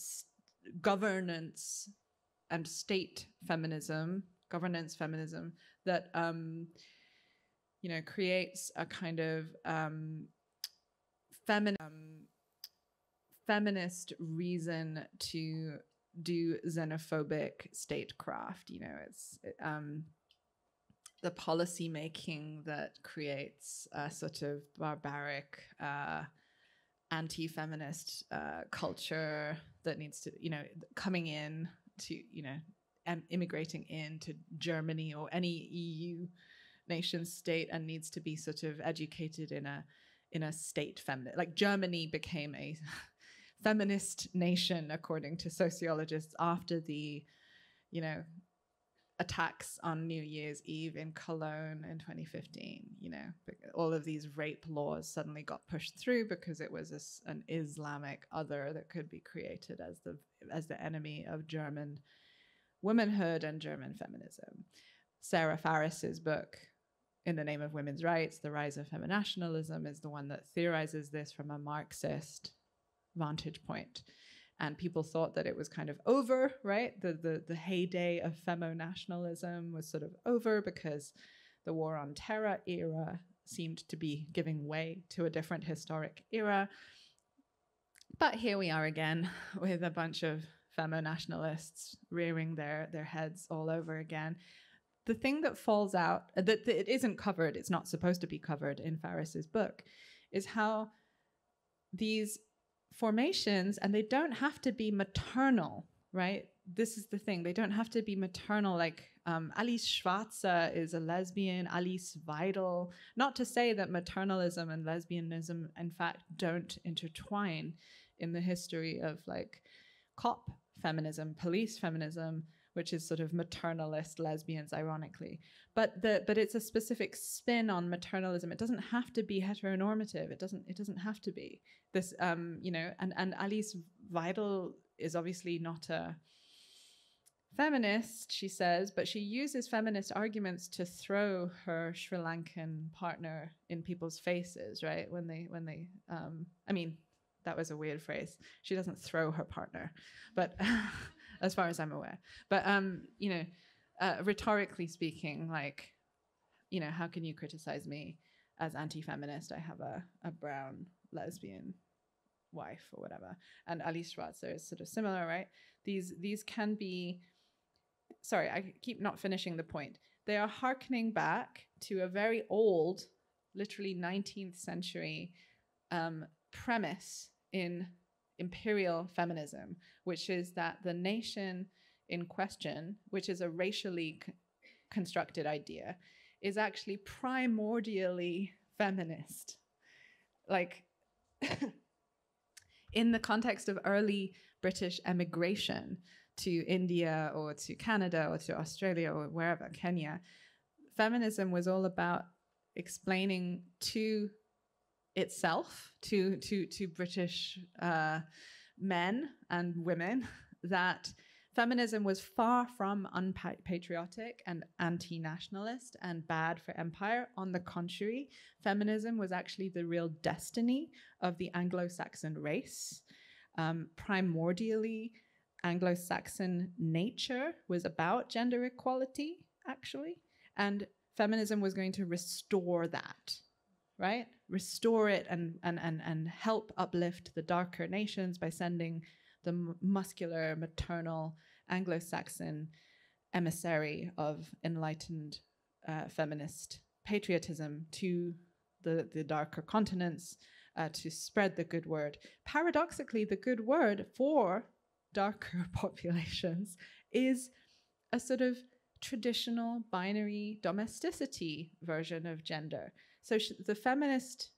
governance and state feminism, governance feminism that, you know, creates a kind of feminist reason to do xenophobic statecraft. You know, it's the policy making that creates a sort of barbaric anti-feminist culture that needs to, you know, coming in to, you know, immigrating into Germany or any EU nation state, and needs to be sort of educated in a state feminist. Like Germany became a feminist nation, according to sociologists, after the, you know, attacks on New Year's Eve in Cologne in 2015. You know, all of these rape laws suddenly got pushed through because it was an Islamic other that could be created as the enemy of German womanhood and German feminism. Sarah Faris's book, In the Name of Women's Rights, The Rise of Femo-nationalism, is the one that theorizes this from a Marxist vantage point. And people thought that it was kind of over, right? The heyday of femo-nationalism was sort of over because the War on Terror era seemed to be giving way to a different historic era. But here we are again with a bunch of femo-nationalists rearing their heads all over again. The thing that falls out, that it isn't covered, it's not supposed to be covered in Faris's book, is how these formations, and they don't have to be maternal, right? This is the thing. They don't have to be maternal. Like Alice Schwarzer is a lesbian, Alice Weidel. Not to say that maternalism and lesbianism, in fact, don't intertwine in the history of like cop feminism, police feminism, which is sort of maternalist lesbians, ironically. But it's a specific spin on maternalism. It doesn't have to be heteronormative. It doesn't have to be this. You know, and Alice Weidel is obviously not a feminist, she says, but she uses feminist arguments to throw her Sri Lankan partner in people's faces, right? When they I mean, that was a weird phrase. She doesn't throw her partner, but as far as I'm aware. But you know, rhetorically speaking, like, you know, how can you criticize me as anti-feminist? I have a brown lesbian wife or whatever. And Alice Schwarzer is sort of similar, right? These can be, sorry, I keep not finishing the point. They are hearkening back to a very old, literally 19th century premise in imperial feminism, which is that the nation in question, which is a racially constructed idea, is actually primordially feminist. Like, in the context of early British emigration to India or to Canada or to Australia or wherever, Kenya, feminism was all about explaining to itself, to British men and women, that feminism was far from unpatriotic and anti-nationalist and bad for empire. On the contrary, feminism was actually the real destiny of the Anglo-Saxon race. Primordially, Anglo-Saxon nature was about gender equality, actually, and feminism was going to restore that, right? Restore it and help uplift the darker nations by sending the muscular, maternal, Anglo-Saxon emissary of enlightened feminist patriotism to the darker continents to spread the good word. Paradoxically, the good word for darker populations is a sort of traditional binary domesticity version of gender. So the feminist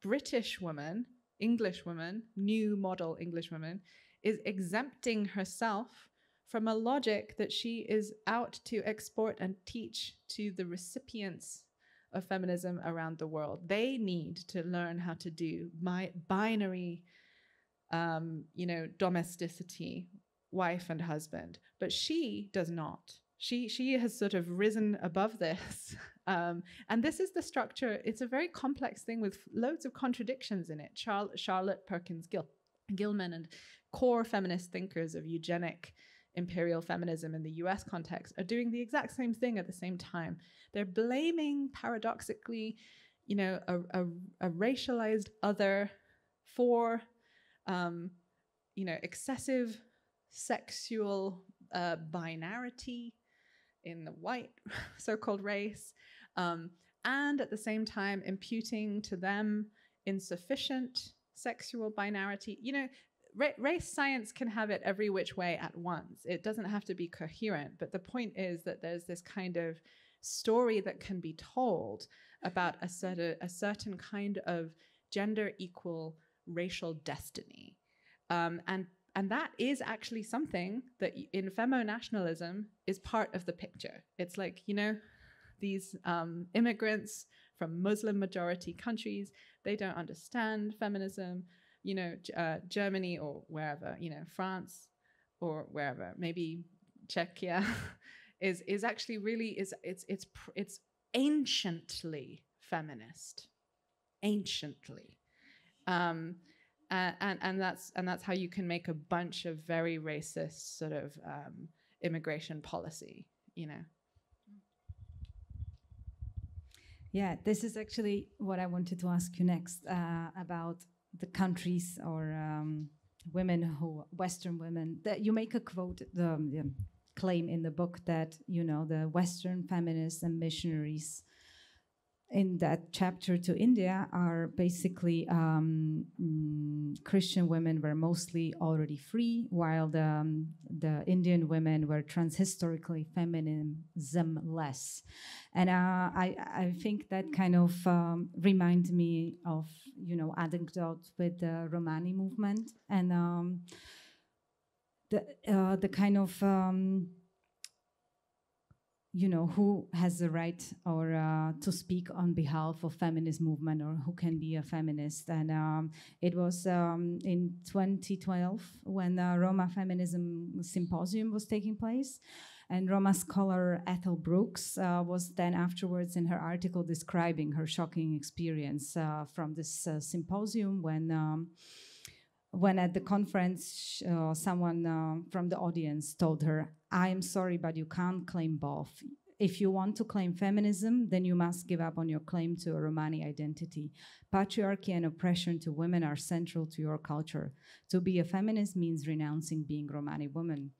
British woman, English woman, new model English woman, is exempting herself from a logic that she is out to export and teach to the recipients of feminism around the world. They need to learn how to do binary, you know, domesticity wife and husband, but she does not. She has sort of risen above this. And this is the structure. It's a very complex thing with loads of contradictions in it. Charlotte Perkins Gilman and core feminist thinkers of eugenic imperial feminism in the US context are doing the exact same thing at the same time. They're blaming, paradoxically, you know, a racialized other for, you know, excessive sexual binarity in the white so-called race, and at the same time imputing to them insufficient sexual binarity. You know, race science can have it every which way at once. It doesn't have to be coherent, but the point is that there's this kind of story that can be told about a certain kind of gender equal racial destiny. And that is actually something that in femo-nationalism is part of the picture. It's like, you know, these immigrants from Muslim majority countries, they don't understand feminism. You know, Germany or wherever, you know, France or wherever, maybe Czechia is actually really it's anciently feminist, anciently. And that's how you can make a bunch of very racist sort of immigration policy, you know. Yeah, this is actually what I wanted to ask you next about the countries or women who, Western women, that you make a quote, the claim in the book that, you know, the Western feminists and missionaries in that chapter to India are basically Christian women were mostly already free, while the Indian women were transhistorically feminism-less. And I think that kind of reminds me of, you know, anecdote with the Romani movement and the kind of you know, who has the right or to speak on behalf of feminist movement or who can be a feminist. And it was in 2012 when the Roma Feminism Symposium was taking place. And Roma scholar Ethel Brooks was then afterwards in her article describing her shocking experience from this symposium when at the conference, someone from the audience told her, "I am sorry, but you can't claim both. If you want to claim feminism, then you must give up on your claim to a Romani identity. Patriarchy and oppression to women are central to your culture. To be a feminist means renouncing being Romani woman."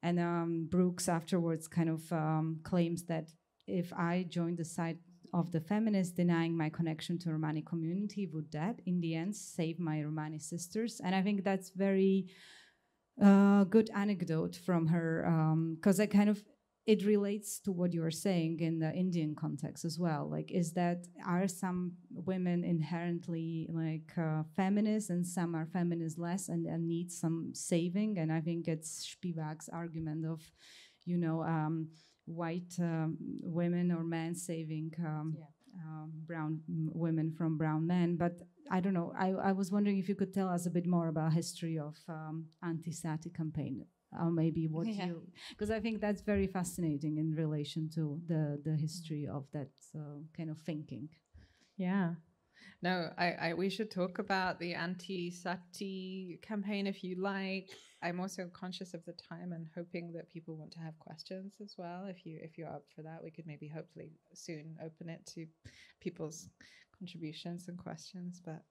And Brooks afterwards kind of claims that if I joined the side of the feminists denying my connection to Romani community, would that in the end save my Romani sisters? And I think that's very good anecdote from her, because it relates to what you were saying in the Indian context as well. Like, are some women inherently like feminists and some are feminist less and need some saving? And I think it's Spivak's argument of, you know, white women or men saving brown women from brown men. But I don't know, I was wondering if you could tell us a bit more about history of anti-sati campaign, or maybe what you, because I think that's very fascinating in relation to the history of that kind of thinking. Yeah. No, we should talk about the anti-sati campaign if you like. I'm also conscious of the time and hoping that people want to have questions as well. If you're up for that, we could maybe hopefully soon open it to people's contributions and questions. But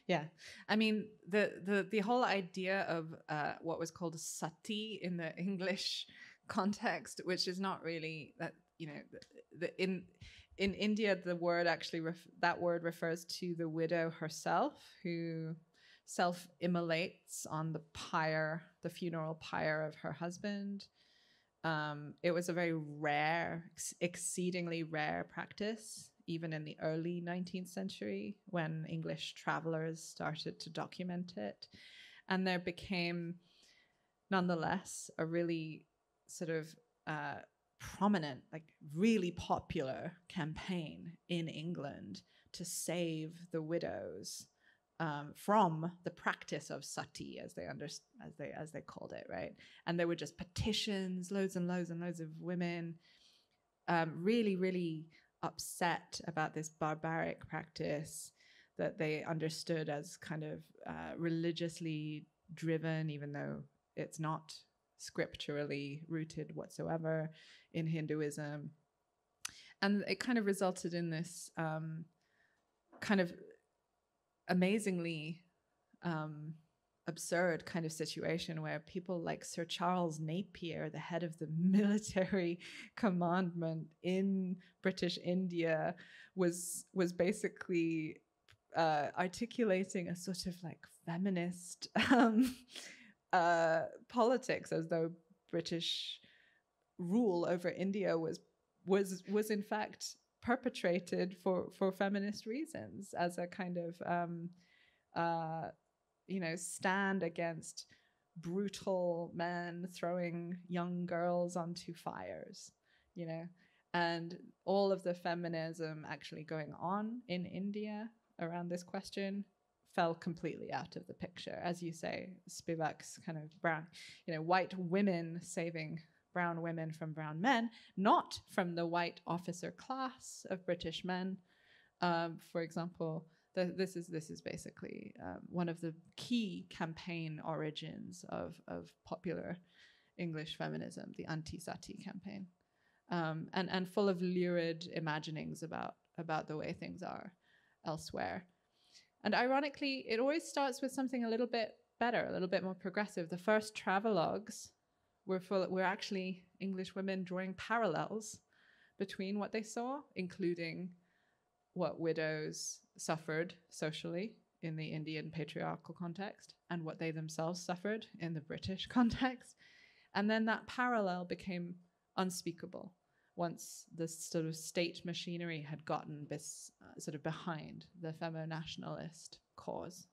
yeah, I mean the whole idea of what was called sati in the English context, which is not really that, you know, in India, the word actually that word refers to the widow herself who self-immolates on the funeral pyre of her husband. It was a very rare, exceedingly rare practice, even in the early 19th century when English travelers started to document it. And there became, nonetheless, a really sort of prominent, like really popular campaign in England to save the widows from the practice of sati, as they called it, right? And there were just petitions, loads and loads and loads of women, really, really upset about this barbaric practice that they understood as kind of religiously driven, even though it's not scripturally rooted whatsoever in Hinduism. And it kind of resulted in this kind of amazingly absurd kind of situation where people like Sir Charles Napier, the head of the military commandment in British India, was basically articulating a sort of like feminist politics, as though British rule over India was in fact perpetrated for feminist reasons, as a kind of stand against brutal men throwing young girls onto fires, and all of the feminism actually going on in India around this question fell completely out of the picture. As you say, Spivak's kind of brown, white women saving brown women from brown men, not from the white officer class of British men. For example, this is basically one of the key campaign origins of popular English feminism, the anti-sati campaign, and full of lurid imaginings about the way things are elsewhere. And ironically, it always starts with something a little bit better, a little bit more progressive. The first travelogues were actually English women drawing parallels between what they saw, including what widows suffered socially in the Indian patriarchal context and what they themselves suffered in the British context. And then that parallel became unspeakable once the sort of state machinery had gotten this sort of behind the femo-nationalist cause.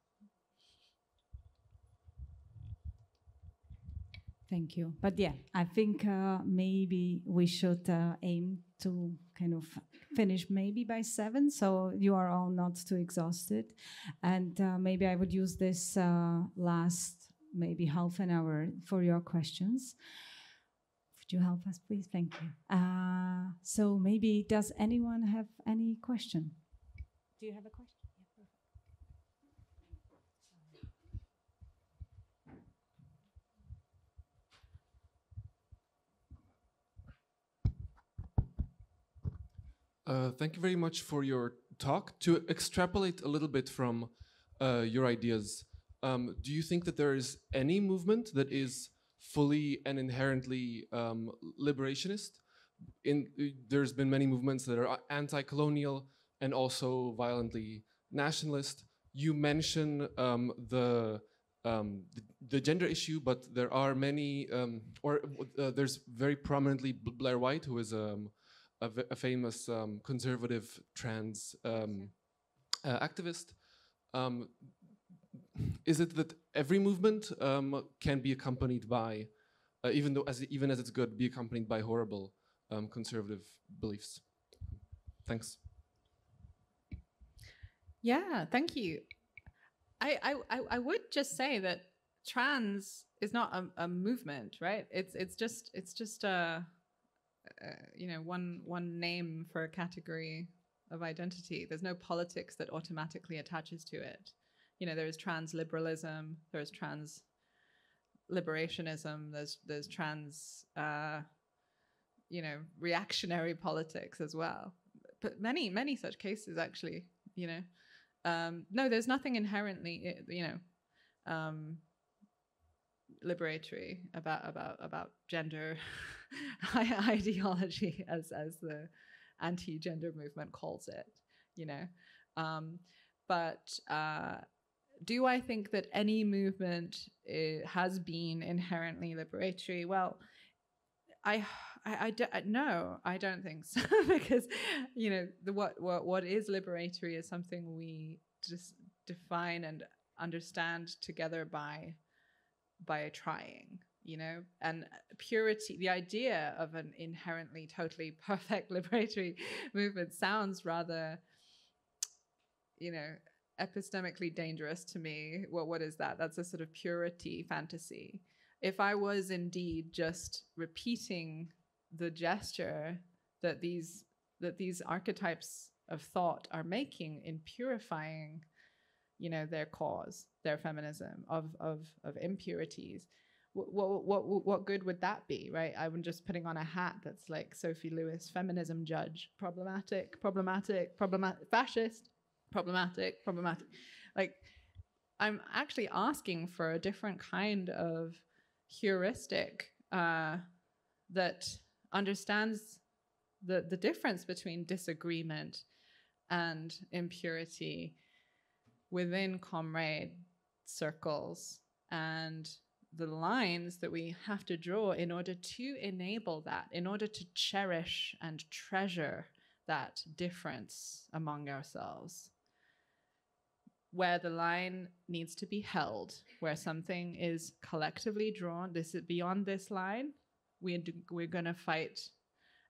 Thank you. But yeah, I think maybe we should aim to kind of finish maybe by 7, so you are all not too exhausted. And maybe I would use this last maybe half an hour for your questions. Would you help us, please? Thank you. So maybe, does anyone have any question? Do you have a question? Thank you very much for your talk. To extrapolate a little bit from your ideas, do you think that there is any movement that is fully and inherently liberationist? There's been many movements that are anti-colonial and also violently nationalist. You mention the gender issue, but there are many, there's very prominently Blair White, who is a famous conservative trans activist. Is it that every movement can be accompanied by, even as it's good, be accompanied by horrible conservative beliefs? Thanks. Yeah, thank you. I would just say that trans is not a movement, right? It's just one name for a category of identity. There's no politics that automatically attaches to it. There is trans liberalism, there's trans liberationism, there's trans reactionary politics as well. But many such cases actually, no, there's nothing inherently liberatory about gender ideology, as the anti-gender movement calls it, but do I think that any movement has been inherently liberatory? Well, no, I don't think so, because what is liberatory is something we just define and understand together by trying, and purity. The idea of an inherently totally perfect liberatory movement sounds rather, epistemically dangerous to me. What is that? That's a sort of purity fantasy. If I was indeed just repeating the gesture that these archetypes of thought are making in purifying, you know, their cause, their feminism of impurities, what good would that be, right? I'm just putting on a hat that's like Sophie Lewis, feminism judge, problematic, fascist, problematic. Like, I'm actually asking for a different kind of heuristic that understands the difference between disagreement and impurity within comrade circles, and the lines that we have to draw in order to enable that, in order to cherish and treasure that difference among ourselves. Where the line needs to be held, where something is collectively drawn, this is beyond this line, we're going to fight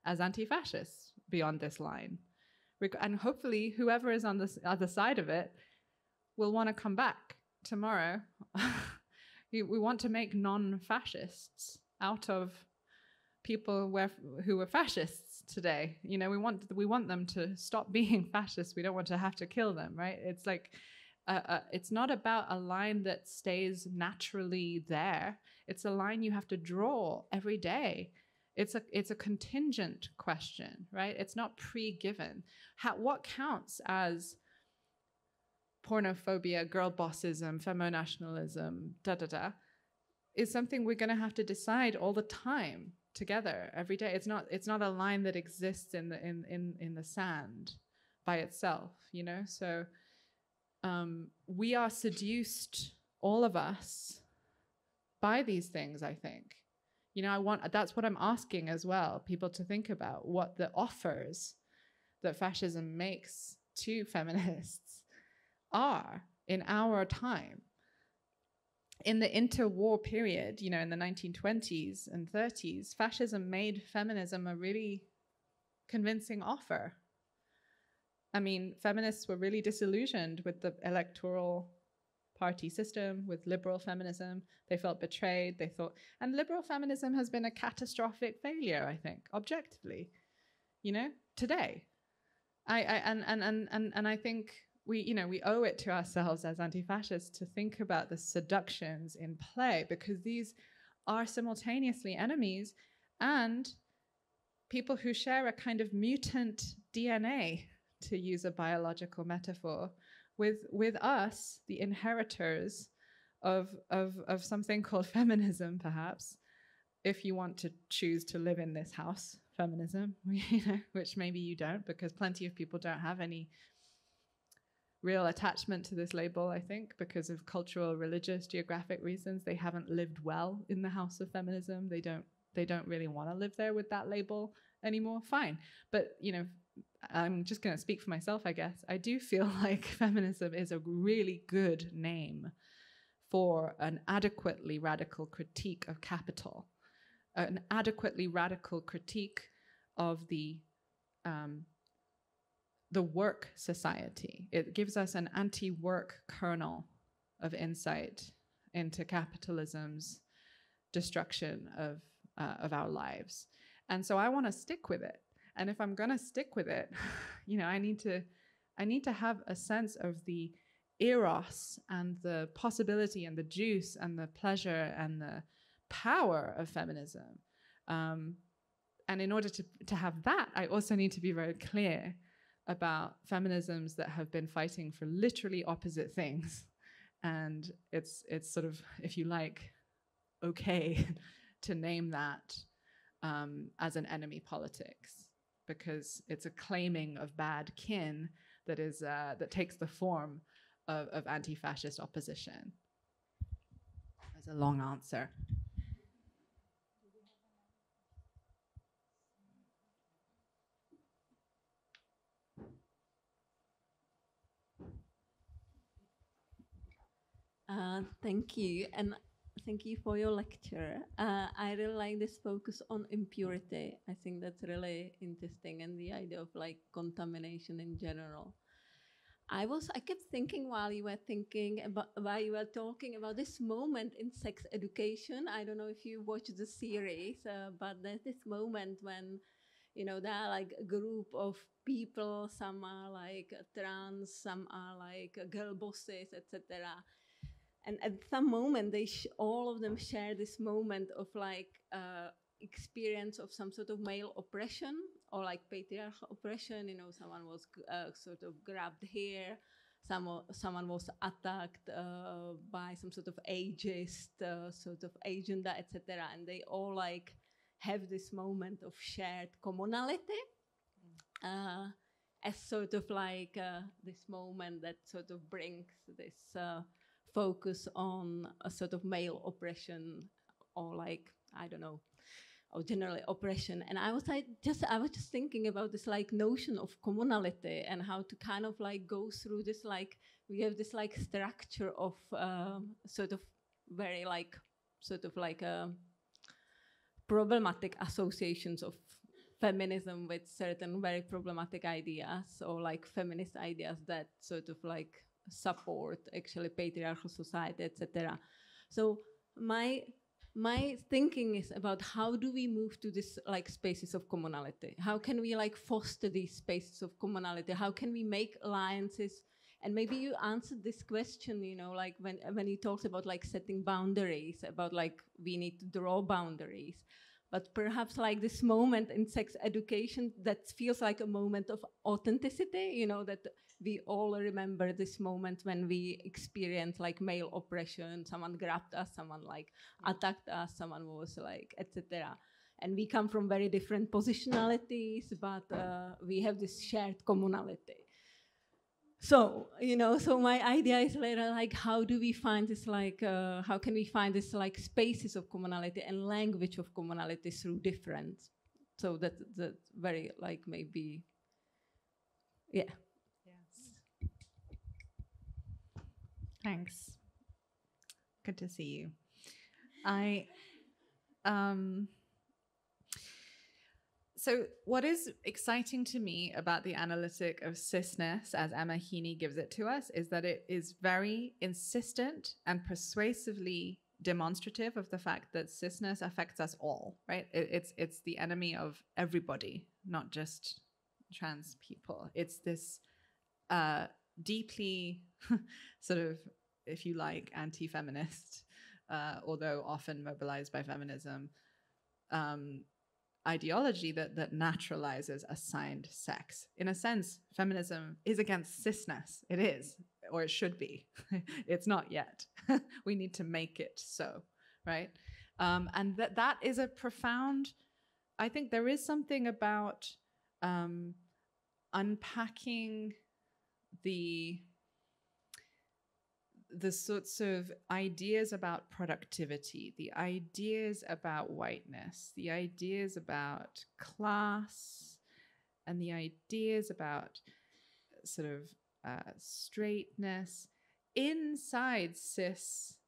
as anti-fascists beyond this line. And hopefully whoever is on the other side of it will want to come back tomorrow. We want to make non-fascists out of people who were fascists today. You know, we want them to stop being fascists. We don't want to have to kill them, right? It's like, it's not about a line that stays naturally there. It's a line you have to draw every day. It's a contingent question, right? It's not pre-given. What counts as pornophobia, girlbossism, feminationalism, is something we're going to have to decide all the time together every day. It's not a line that exists in the sand by itself, you know. So we are seduced, all of us, by these things, I think. You know, that's what I'm asking as well, people to think about what the offers that fascism makes to feminists are in our time. In the interwar period, you know, in the 1920s and 30s, fascism made feminism a really convincing offer. I mean, feminists were really disillusioned with the electoral party system, with liberal feminism. They felt betrayed. They thought, and liberal feminism has been a catastrophic failure, I think, objectively, you know, today. I think we owe it to ourselves as anti-fascists to think about the seductions in play, because these are simultaneously enemies and people who share a kind of mutant DNA, to use a biological metaphor, with us, the inheritors of something called feminism, perhaps, if you want to choose to live in this house, feminism, you know, which maybe you don't, because plenty of people don't have any real attachment to this label, I think, because of cultural, religious, geographic reasons. They haven't lived well in the house of feminism. They don't really want to live there with that label anymore. Fine. But, you know, I'm just going to speak for myself, I guess. I do feel like feminism is a really good name for an adequately radical critique of capital, an adequately radical critique of the work society. It gives us an anti-work kernel of insight into capitalism's destruction of our lives. And so I want to stick with it. And if I'm going to stick with it, you know, I need to have a sense of the eros and the possibility and the juice and the pleasure and the power of feminism. And in order to have that, I also need to be very clear about feminisms that have been fighting for literally opposite things. And it's sort of, if you like, okay to name that as an enemy politics, because it's a claiming of bad kin that is that takes the form of anti-fascist opposition. That's a long answer. Thank you, and thank you for your lecture. I really like this focus on impurity. I think that's really interesting, and the idea of like contamination in general. I kept thinking while you were talking about this moment in sex education. I don't know if you watched the series, but there's this moment when, you know, there are like a group of people, some are like trans, some are like girl bosses, etc. And at some moment, all of them share this moment of like experience of some sort of male oppression or like patriarchal oppression. You know, someone was sort of grabbed here, someone was attacked by some sort of ageist sort of agenda, etc. And they all like have this moment of shared commonality as sort of like this moment that sort of brings this focus on a sort of male oppression, or like, I don't know, or generally oppression. And I was just thinking about this like notion of commonality and how to kind of like go through this, like we have this like structure of sort of very like sort of like problematic associations of feminism with certain very problematic ideas, or like feminist ideas that sort of like support actually patriarchal society, etc. So my thinking is about how do we move to this like spaces of commonality? How can we like foster these spaces of commonality? How can we make alliances? And maybe you answered this question, you know, like when he talks about like setting boundaries, about like we need to draw boundaries. But perhaps like this moment in sex education that feels like a moment of authenticity, you know, that we all remember this moment when we experienced like male oppression, someone grabbed us, someone like attacked us, someone was like, etc. And we come from very different positionalities, but we have this shared commonality. So, you know, so my idea is later, like, how do we find this, like, how can we find this, like, spaces of commonality and language of commonality through difference? So that's very, like, maybe, yeah. Yes. Thanks. Good to see you. So what is exciting to me about the analytic of cisness, as Emma Heaney gives it to us, is that it is very insistent and persuasively demonstrative of the fact that cisness affects us all, right? It's the enemy of everybody, not just trans people. It's this deeply sort of, if you like, anti-feminist, although often mobilized by feminism, ideology that naturalizes assigned sex. In a sense, feminism is against cisness. It is, or it should be. It's not yet. We need to make it so, right? And that is a profound, I think there is something about unpacking the sorts of ideas about productivity, the ideas about whiteness, the ideas about class, and the ideas about sort of straightness inside cis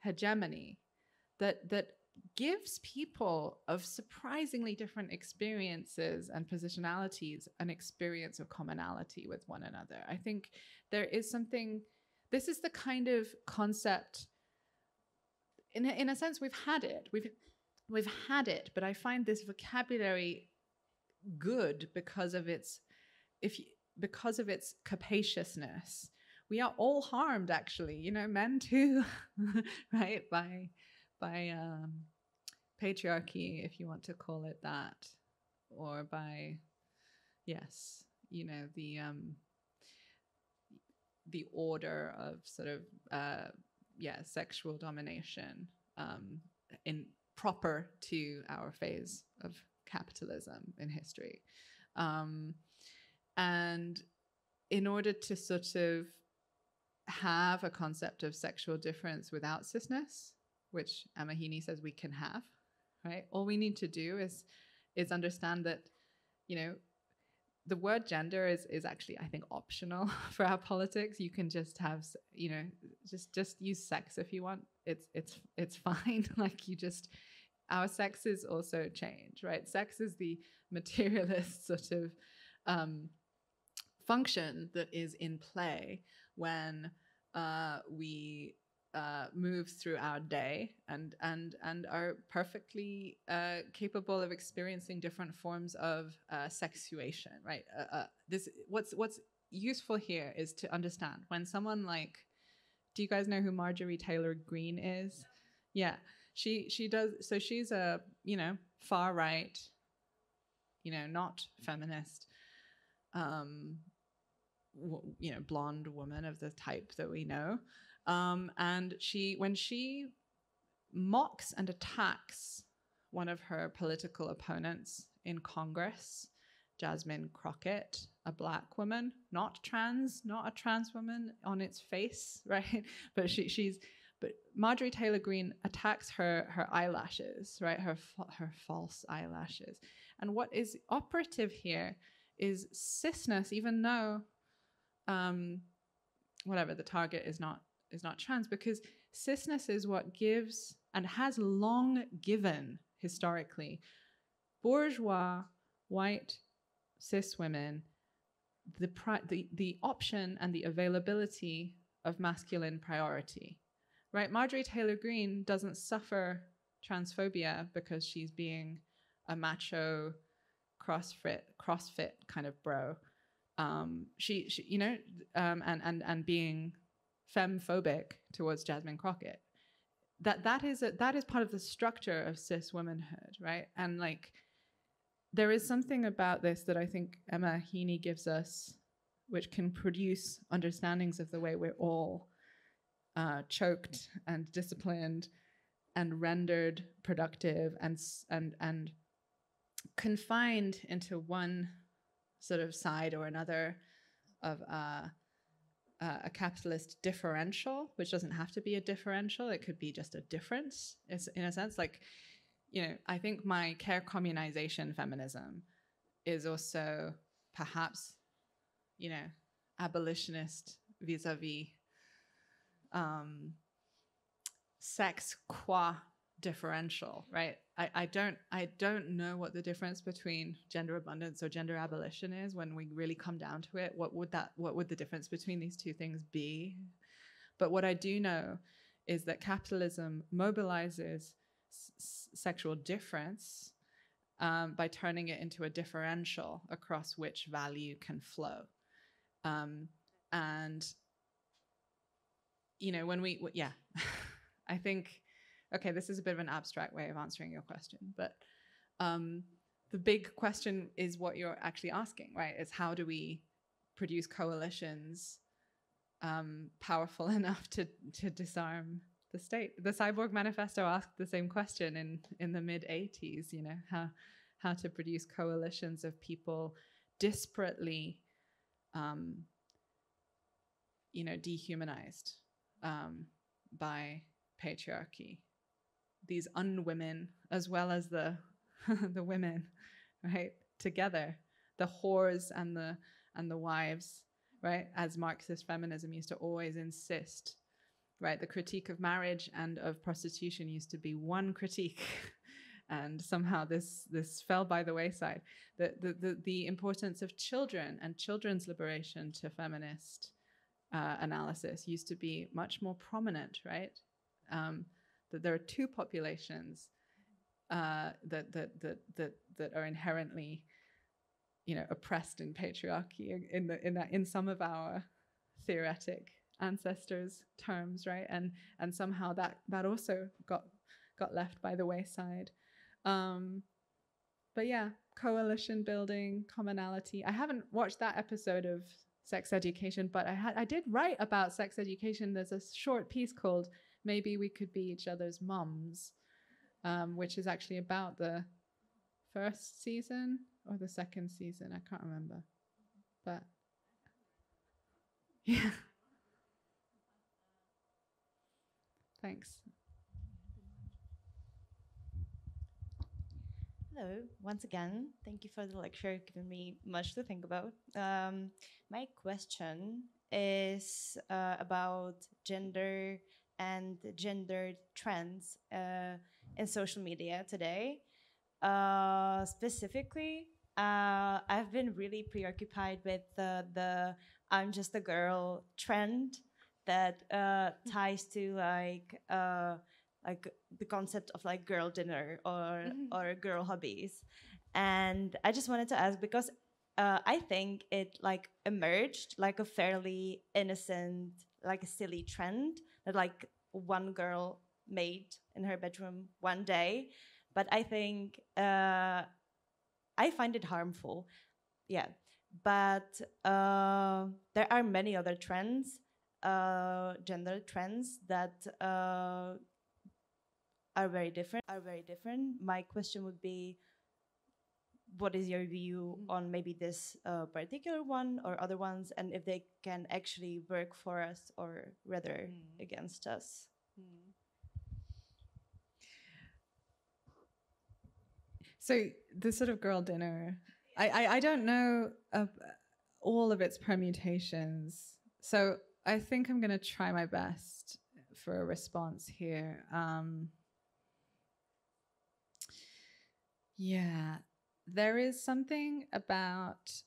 hegemony that gives people of surprisingly different experiences and positionalities an experience of commonality with one another. I think there is something. This is the kind of concept, in a sense, we've had it. We've had it, but I find this vocabulary good because of its capaciousness. We are all harmed, actually, you know, men too, right? By patriarchy, if you want to call it that, or by, yes, you know, the order of sort of sexual domination in proper to our phase of capitalism in history, and in order to sort of have a concept of sexual difference without cisness, which Emma Heaney says we can have, right? All we need to do is understand that, you know, the word gender is actually, I think, optional for our politics. You can just have, you know, just use sex if you want. It's fine. Like, you just, our sexes also change, right? Sex is the materialist sort of function that is in play when we move through our day and are perfectly capable of experiencing different forms of sexuation, right? What's useful here is to understand when someone like, do you guys know who Marjorie Taylor Greene is? Yeah, she does. So she's a, far right, not feminist, blonde woman of the type that we know. And when she mocks and attacks one of her political opponents in Congress, Jasmine Crockett, a Black woman, not a trans woman on its face, right? But but Marjorie Taylor Greene attacks her eyelashes, right? Her false eyelashes. And what is operative here is cisness, even though, the target is not trans, because cisness is what gives and has long given historically bourgeois white cis women the option and the availability of masculine priority, right? Marjorie Taylor Greene doesn't suffer transphobia because she's being a macho CrossFit kind of bro. She and being femme-phobic towards Jasmine Crockett. That is part of the structure of cis womanhood, right? And like, there is something about this that I think Emma Heaney gives us, which can produce understandings of the way we're all choked and disciplined and rendered productive and confined into one sort of side or another of a capitalist differential, which doesn't have to be a differential. It could be just a difference. It's, in a sense, like, I think my care communization feminism is also perhaps, abolitionist vis-a-vis sex qua differential, right? I don't know what the difference between gender abundance or gender abolition is when we really come down to it. What would the difference between these two things be? But what I do know is that capitalism mobilizes sexual difference by turning it into a differential across which value can flow. And when I think, okay, this is a bit of an abstract way of answering your question, but the big question is what you're actually asking, right? Is how do we produce coalitions powerful enough to disarm the state? The Cyborg Manifesto asked the same question in the mid-80s, how to produce coalitions of people disparately, dehumanized by patriarchy. These unwomen, as well as the the women, right, together, the whores and the wives, right, as Marxist feminism used to always insist, right? The critique of marriage and of prostitution used to be one critique, and somehow this fell by the wayside. The importance of children and children's liberation to feminist analysis used to be much more prominent, right? That there are two populations that are inherently, oppressed in patriarchy in some of our theoretic ancestors' terms, right? And somehow that also got left by the wayside. But yeah, coalition building, commonality. I haven't watched that episode of Sex Education, but I did write about sex education. There's a short piece called Maybe We Could Be Each Other's Mums, which is actually about the first season or the second season. I can't remember. But yeah. Thanks. Hello, once again. Thank you for the lecture, giving me much to think about. My question is about gender and gendered trends in social media today. Specifically, I've been really preoccupied with the I'm just a girl trend that ties to like the concept of like girl dinner or girl hobbies. And I just wanted to ask, because I think it like emerged like a fairly innocent, like a silly trend that like one girl made in her bedroom one day. But I think I find it harmful. Yeah. But there are many other trends, gender trends that are very different. My question would be, what is your view on maybe this particular one or other ones, and if they can actually work for us or rather against us? So the sort of girl dinner, I don't know all of its permutations. So I think I'm going to try my best for a response here. Yeah, there is something about,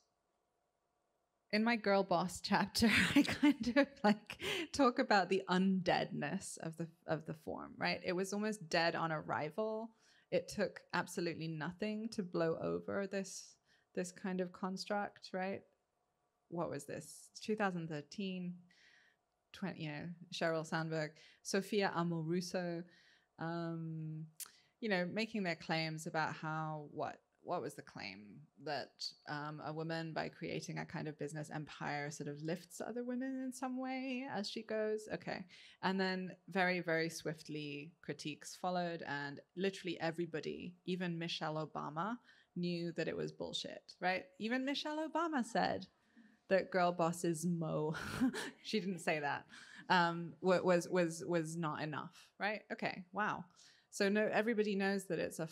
in my Girl Boss chapter, I kind of like talk about the undeadness of the form, right? It was almost dead on arrival. It took absolutely nothing to blow over this kind of construct, right? What was this? 2013, Sheryl Sandberg, Sophia Amoruso, making their claims about how what was the claim? That a woman, by creating a kind of business empire, sort of lifts other women in some way as she goes. Okay. And then very, very swiftly critiques followed, and literally everybody, even Michelle Obama, knew that it was bullshit, right? Even Michelle Obama said that girl bosses mo. She didn't say that. Was not enough, right? Okay, wow. So no, everybody knows that it's a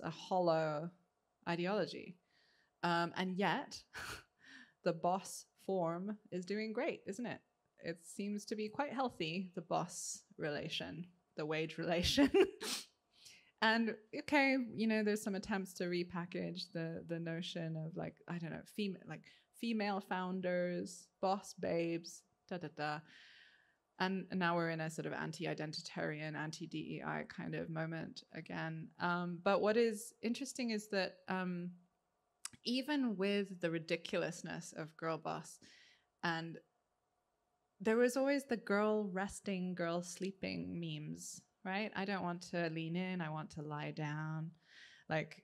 hollow ideology. And yet, the boss form is doing great, isn't it? It seems to be quite healthy, the boss relation, the wage relation. And okay, there's some attempts to repackage the notion of like, I don't know, female founders, boss babes, And now we're in a sort of anti-identitarian, anti-DEI kind of moment again. But what is interesting is that even with the ridiculousness of girl boss, and there was always the girl resting, girl sleeping memes, right? I don't want to lean in, I want to lie down. Like,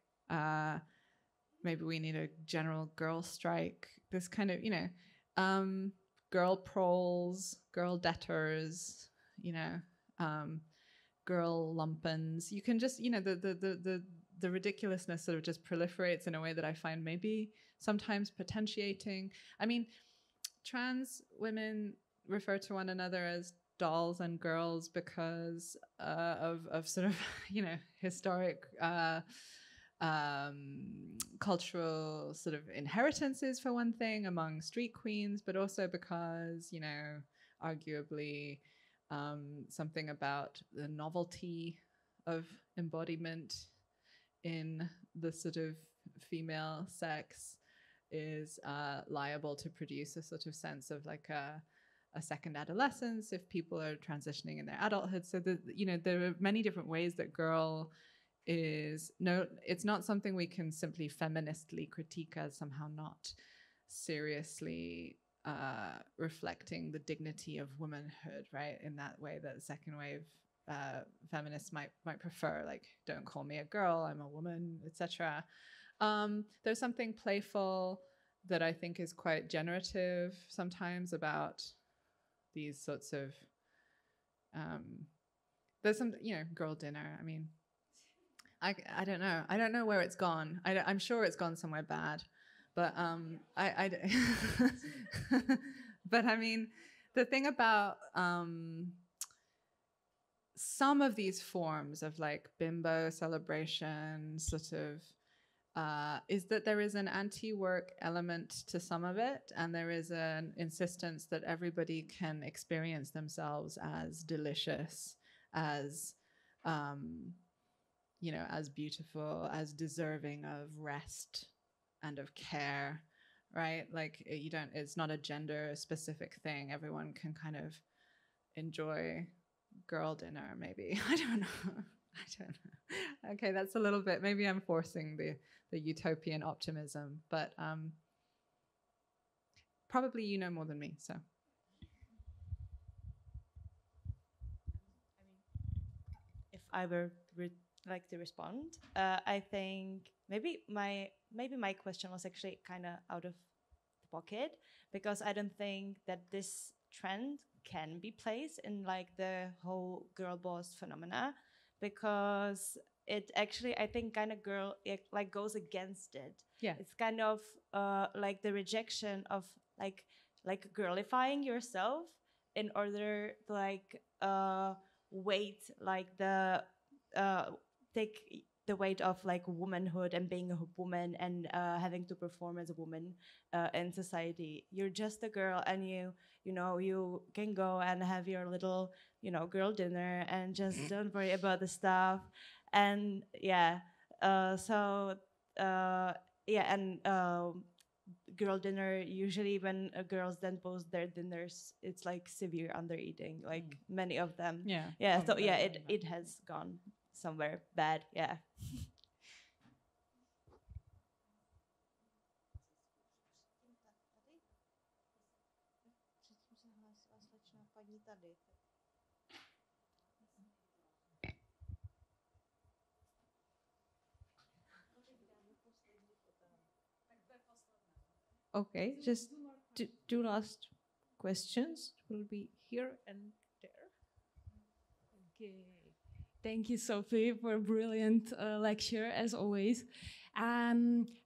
maybe we need a general girl strike, this kind of, girl proles, girl debtors, girl lumpens. You can just, the ridiculousness sort of just proliferates in a way that I find maybe sometimes potentiating. I mean, trans women refer to one another as dolls and girls because of sort of, historic cultural sort of inheritances, for one thing, among street queens, but also because, arguably something about the novelty of embodiment in the sort of female sex is liable to produce a sort of sense of like a second adolescence if people are transitioning in their adulthood. So there are many different ways that girl is it's not something we can simply feministly critique as somehow not seriously reflecting the dignity of womanhood, right? In that way that second wave feminists might prefer, like, don't call me a girl, I'm a woman, etc. There's something playful that I think is quite generative sometimes about these sorts of there's some girl dinner. I mean, I don't know. I don't know where it's gone. I'm sure it's gone somewhere bad, but but I mean, the thing about some of these forms of like bimbo celebration sort of is that there is an anti-work element to some of it, and there is an insistence that everybody can experience themselves as delicious, as as beautiful, as deserving of rest and of care, right? Like it's not a gender specific thing. Everyone can kind of enjoy girl dinner, maybe. I don't know. Okay, that's a little bit, maybe I'm forcing the utopian optimism, but probably you know more than me, so. If I were like to respond, I think maybe my question was actually kind of out of the pocket, because I don't think that this trend can be placed in like the whole girl boss phenomena, because it actually, I think, kind of it like goes against it. Yeah, it's kind of like the rejection of like girlifying yourself in order to like weight like the take the weight of like womanhood and being a woman and having to perform as a woman in society. You're just a girl, and you can go and have your little girl dinner and just don't worry about the stuff. And girl dinner, usually when girls then post their dinners, it's like severe under eating, like many of them. It has gone somewhere bad. Okay, just two last questions will be here and there. Okay. Thank you, Sophie, for a brilliant lecture, as always.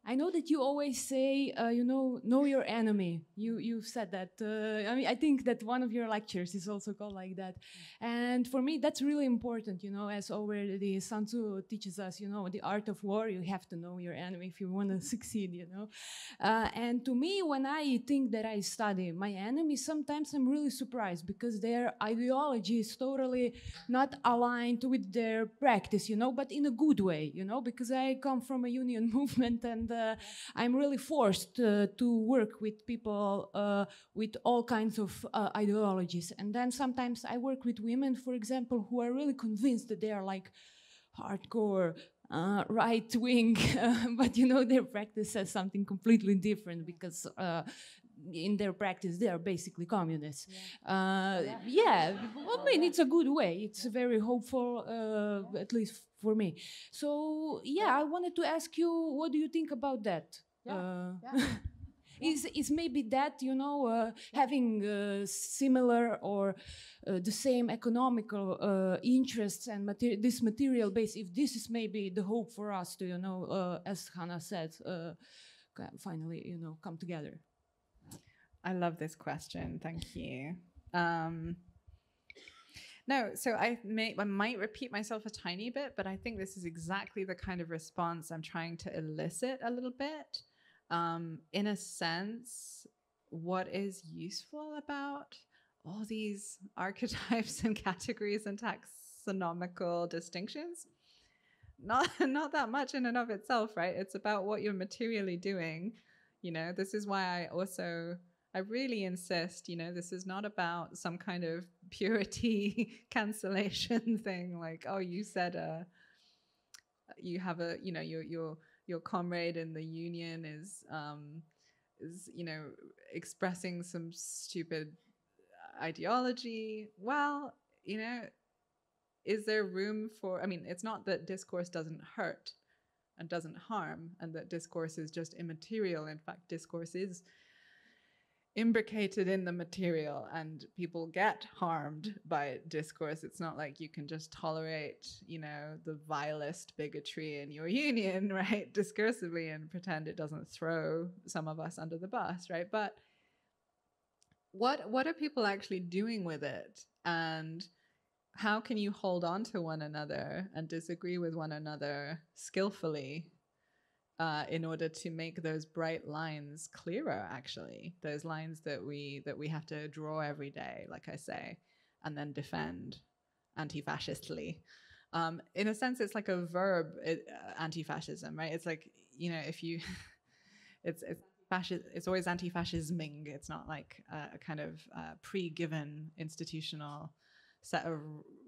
I know that you always say, know your enemy. You've said that. I think that one of your lectures is also called like that. And for me, that's really important, as already Sun Tzu teaches us, the art of war, you have to know your enemy if you want to succeed, And to me, when I think that I study my enemy, sometimes I'm really surprised because their ideology is totally not aligned with their practice, but in a good way, because I come from a union movement, and I'm really forced to work with people with all kinds of ideologies. And then sometimes I work with women, for example, who are really convinced that they are like hardcore right wing, but their practice says something completely different, because in their practice they are basically communists. It's a good way. It's very hopeful, at least for me. So I wanted to ask you, what do you think about that? Is maybe that, having similar or the same economical interests and this material base, if this is maybe the hope for us to, as Hannah said, finally, come together? I love this question. Thank you. No, so I might repeat myself a tiny bit, but I think this is exactly the kind of response I'm trying to elicit a little bit. In a sense, what is useful about all these archetypes and categories and taxonomical distinctions? Not that much in and of itself, right? It's about what you're materially doing. This is why I really insist, this is not about some kind of purity cancellation thing, like, oh, you said you have a, your comrade in the union is expressing some stupid ideology. Well, is there room for, it's not that discourse doesn't hurt and doesn't harm, and that discourse is just immaterial. In fact, discourse is imbricated in the material, and people get harmed by discourse. It's not like you can just tolerate, the vilest bigotry in your union, right, discursively, and pretend it doesn't throw some of us under the bus, right? But what are people actually doing with it? And how can you hold on to one another and disagree with one another skillfully in order to make those bright lines clearer, actually, those lines that we have to draw every day, like I say, and then defend anti-fascistly. In a sense, it's like a verb, anti-fascism, right? It's like, if you it's always anti-fascisming. It's not like a kind of pre-given institutional set of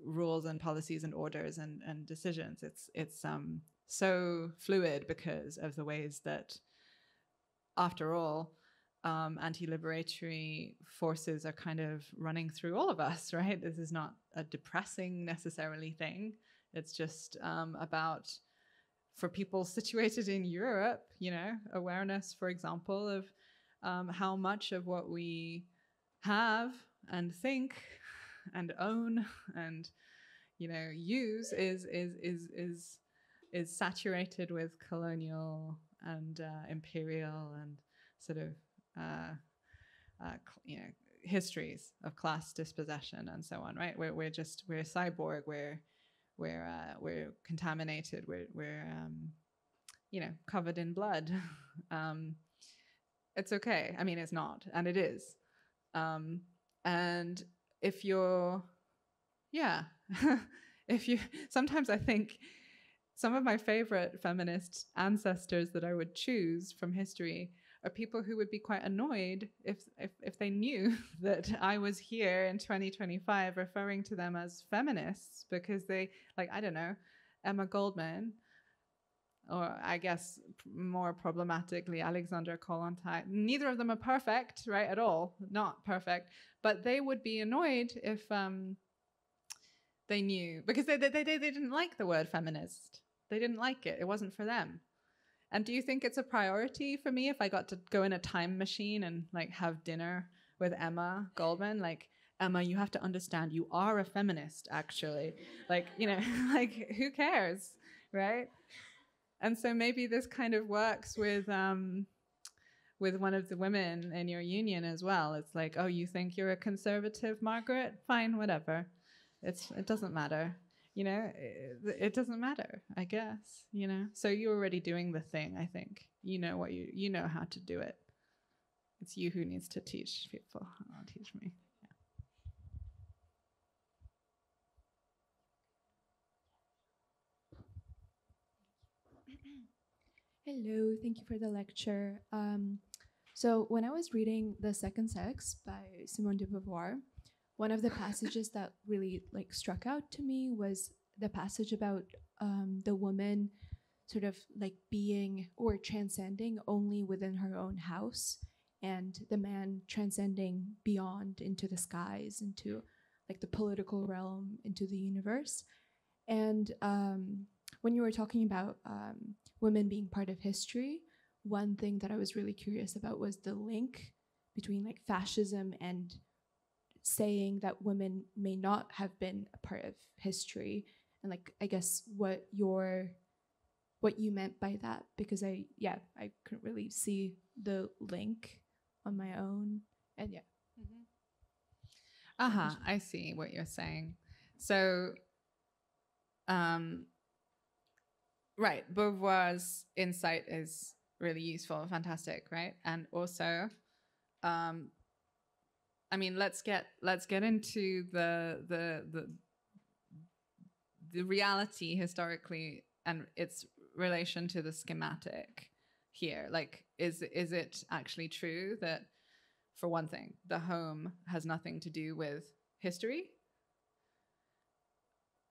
rules and policies and orders and decisions. It's so fluid because of the ways that, after all, anti-liberatory forces are kind of running through all of us, right? This is not a depressing necessarily thing. It's just about, for people situated in Europe, you know, awareness, for example, of how much of what we have and think and own and, you know, use is saturated with colonial and imperial and sort of you know, histories of class dispossession and so on, right? We're cyborg. We're contaminated. We're you know, covered in blood. It's okay. I mean, it's not, and it is. And if you're, yeah, if you, sometimes I think some of my favorite feminist ancestors that I would choose from history are people who would be quite annoyed if they knew that I was here in 2025 referring to them as feminists, because they, like, I don't know, Emma Goldman, or I guess more problematically, Alexandra Kollontai. Neither of them are perfect, right, at all, not perfect, but they would be annoyed if they knew, because they didn't like the word feminist. They didn't like it. It wasn't for them. And do you think it's a priority for me if I got to go in a time machine and like have dinner with Emma Goldman? Like, Emma, you have to understand you are a feminist, actually. Like, you know, like, who cares, right? And so maybe this kind of works with one of the women in your union as well. It's like, oh, you think you're a conservative, Margaret? Fine, whatever. It doesn't matter. You know, it doesn't matter, I guess, you know. So you're already doing the thing, I think. You know what you know how to do it. It's you who needs to teach people. Oh, teach me. Yeah. Hello, thank you for the lecture. So when I was reading The Second Sex by Simone de Beauvoir, one of the passages that really like struck out to me was the passage about the woman sort of like being or transcending only within her own house, and the man transcending beyond into the skies, into like the political realm, into the universe. And when you were talking about women being part of history, one thing that I was really curious about was the link between like fascism and saying that women may not have been a part of history, and like I guess what you meant by that, because I couldn't really see the link on my own. And yeah. Mm-hmm. I see what you're saying. So right, Beauvoir's insight is really useful and fantastic, right? And also I mean, let's get into the reality historically and its relation to the schematic here. Like, is it actually true that, for one thing, the home has nothing to do with history?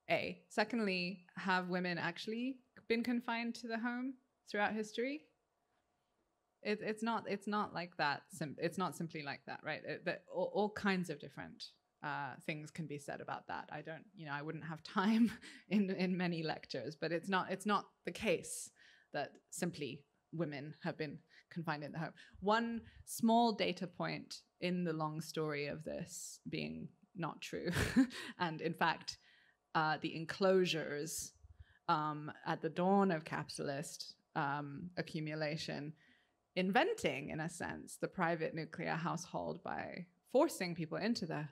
A. Secondly, have women actually been confined to the home throughout history? It's not like that. It's not simply like that, right? All kinds of different things can be said about that. I wouldn't have time in many lectures, but it's not the case that simply women have been confined in the home. One small data point in the long story of this being not true, and in fact, the enclosures at the dawn of capitalist accumulation, inventing, in a sense, the private nuclear household by forcing people into the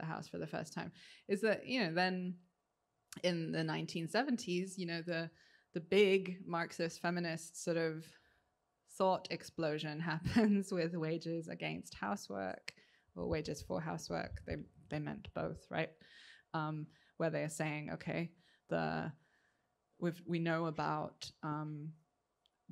house for the first time, is that, then in the 1970s, the big Marxist feminist sort of thought explosion happens with wages against housework, or wages for housework. They meant both, right? Where they are saying, okay, we know about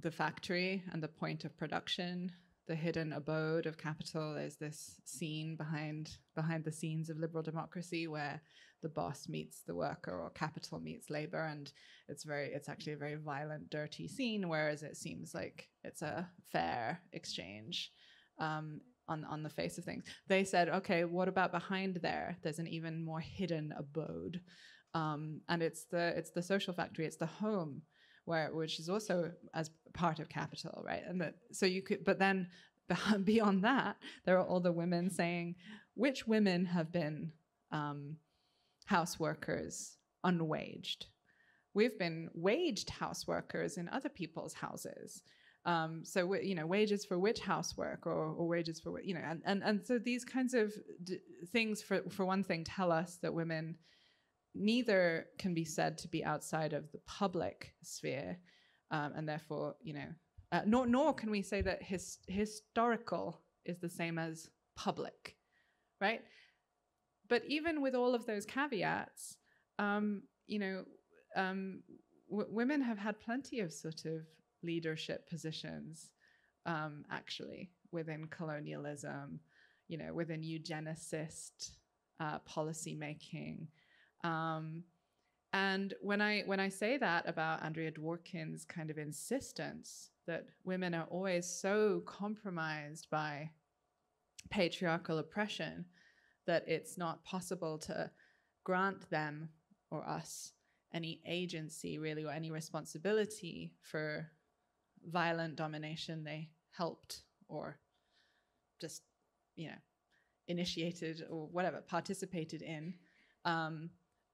the factory and the point of production, the hidden abode of capital. There's this scene behind the scenes of liberal democracy where the boss meets the worker or capital meets labor, and it's actually a very violent, dirty scene, whereas it seems like it's a fair exchange on the face of things. They said, okay, what about behind there? There's an even more hidden abode, and it's the social factory, it's the home, which is also as part of capital, right? And so you could, but then beyond that, there are all the women saying, which women have been house workers unwaged? We've been waged house workers in other people's houses. So wages for which housework, or wages for what, and so these kinds of things, for one thing, tell us that women neither can be said to be outside of the public sphere, and therefore, nor can we say that historical is the same as public, right? But even with all of those caveats, women have had plenty of sort of leadership positions, actually, within colonialism, within eugenicist policy making. And when I say that about Andrea Dworkin's kind of insistence that women are always so compromised by patriarchal oppression that it's not possible to grant them or us any agency, really, or any responsibility for violent domination they helped or just, initiated or whatever, participated in.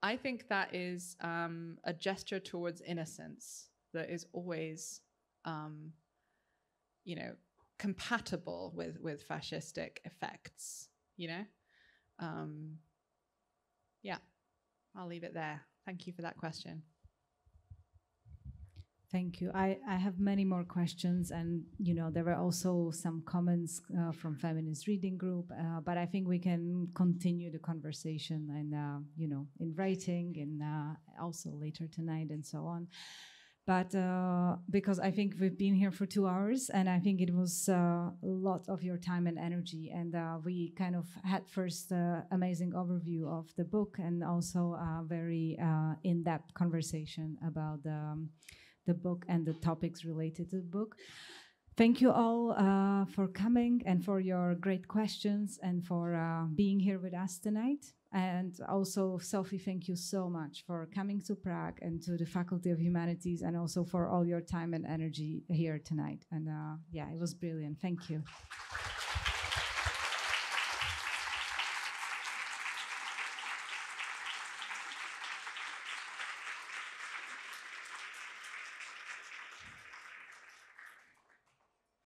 I think that is a gesture towards innocence that is always, compatible with fascistic effects, Yeah, I'll leave it there. Thank you for that question. Thank you. I have many more questions, and there were also some comments from Feminist Reading Group, but I think we can continue the conversation and in writing and also later tonight and so on. But because I think we've been here for 2 hours, and I think it was a lot of your time and energy, and we kind of had first amazing overview of the book, and also a very in-depth conversation about the book and the topics related to the book. Thank you all for coming and for your great questions and for being here with us tonight. And also, Sophie, thank you so much for coming to Prague and to the Faculty of Humanities, and also for all your time and energy here tonight. And it was brilliant. Thank you.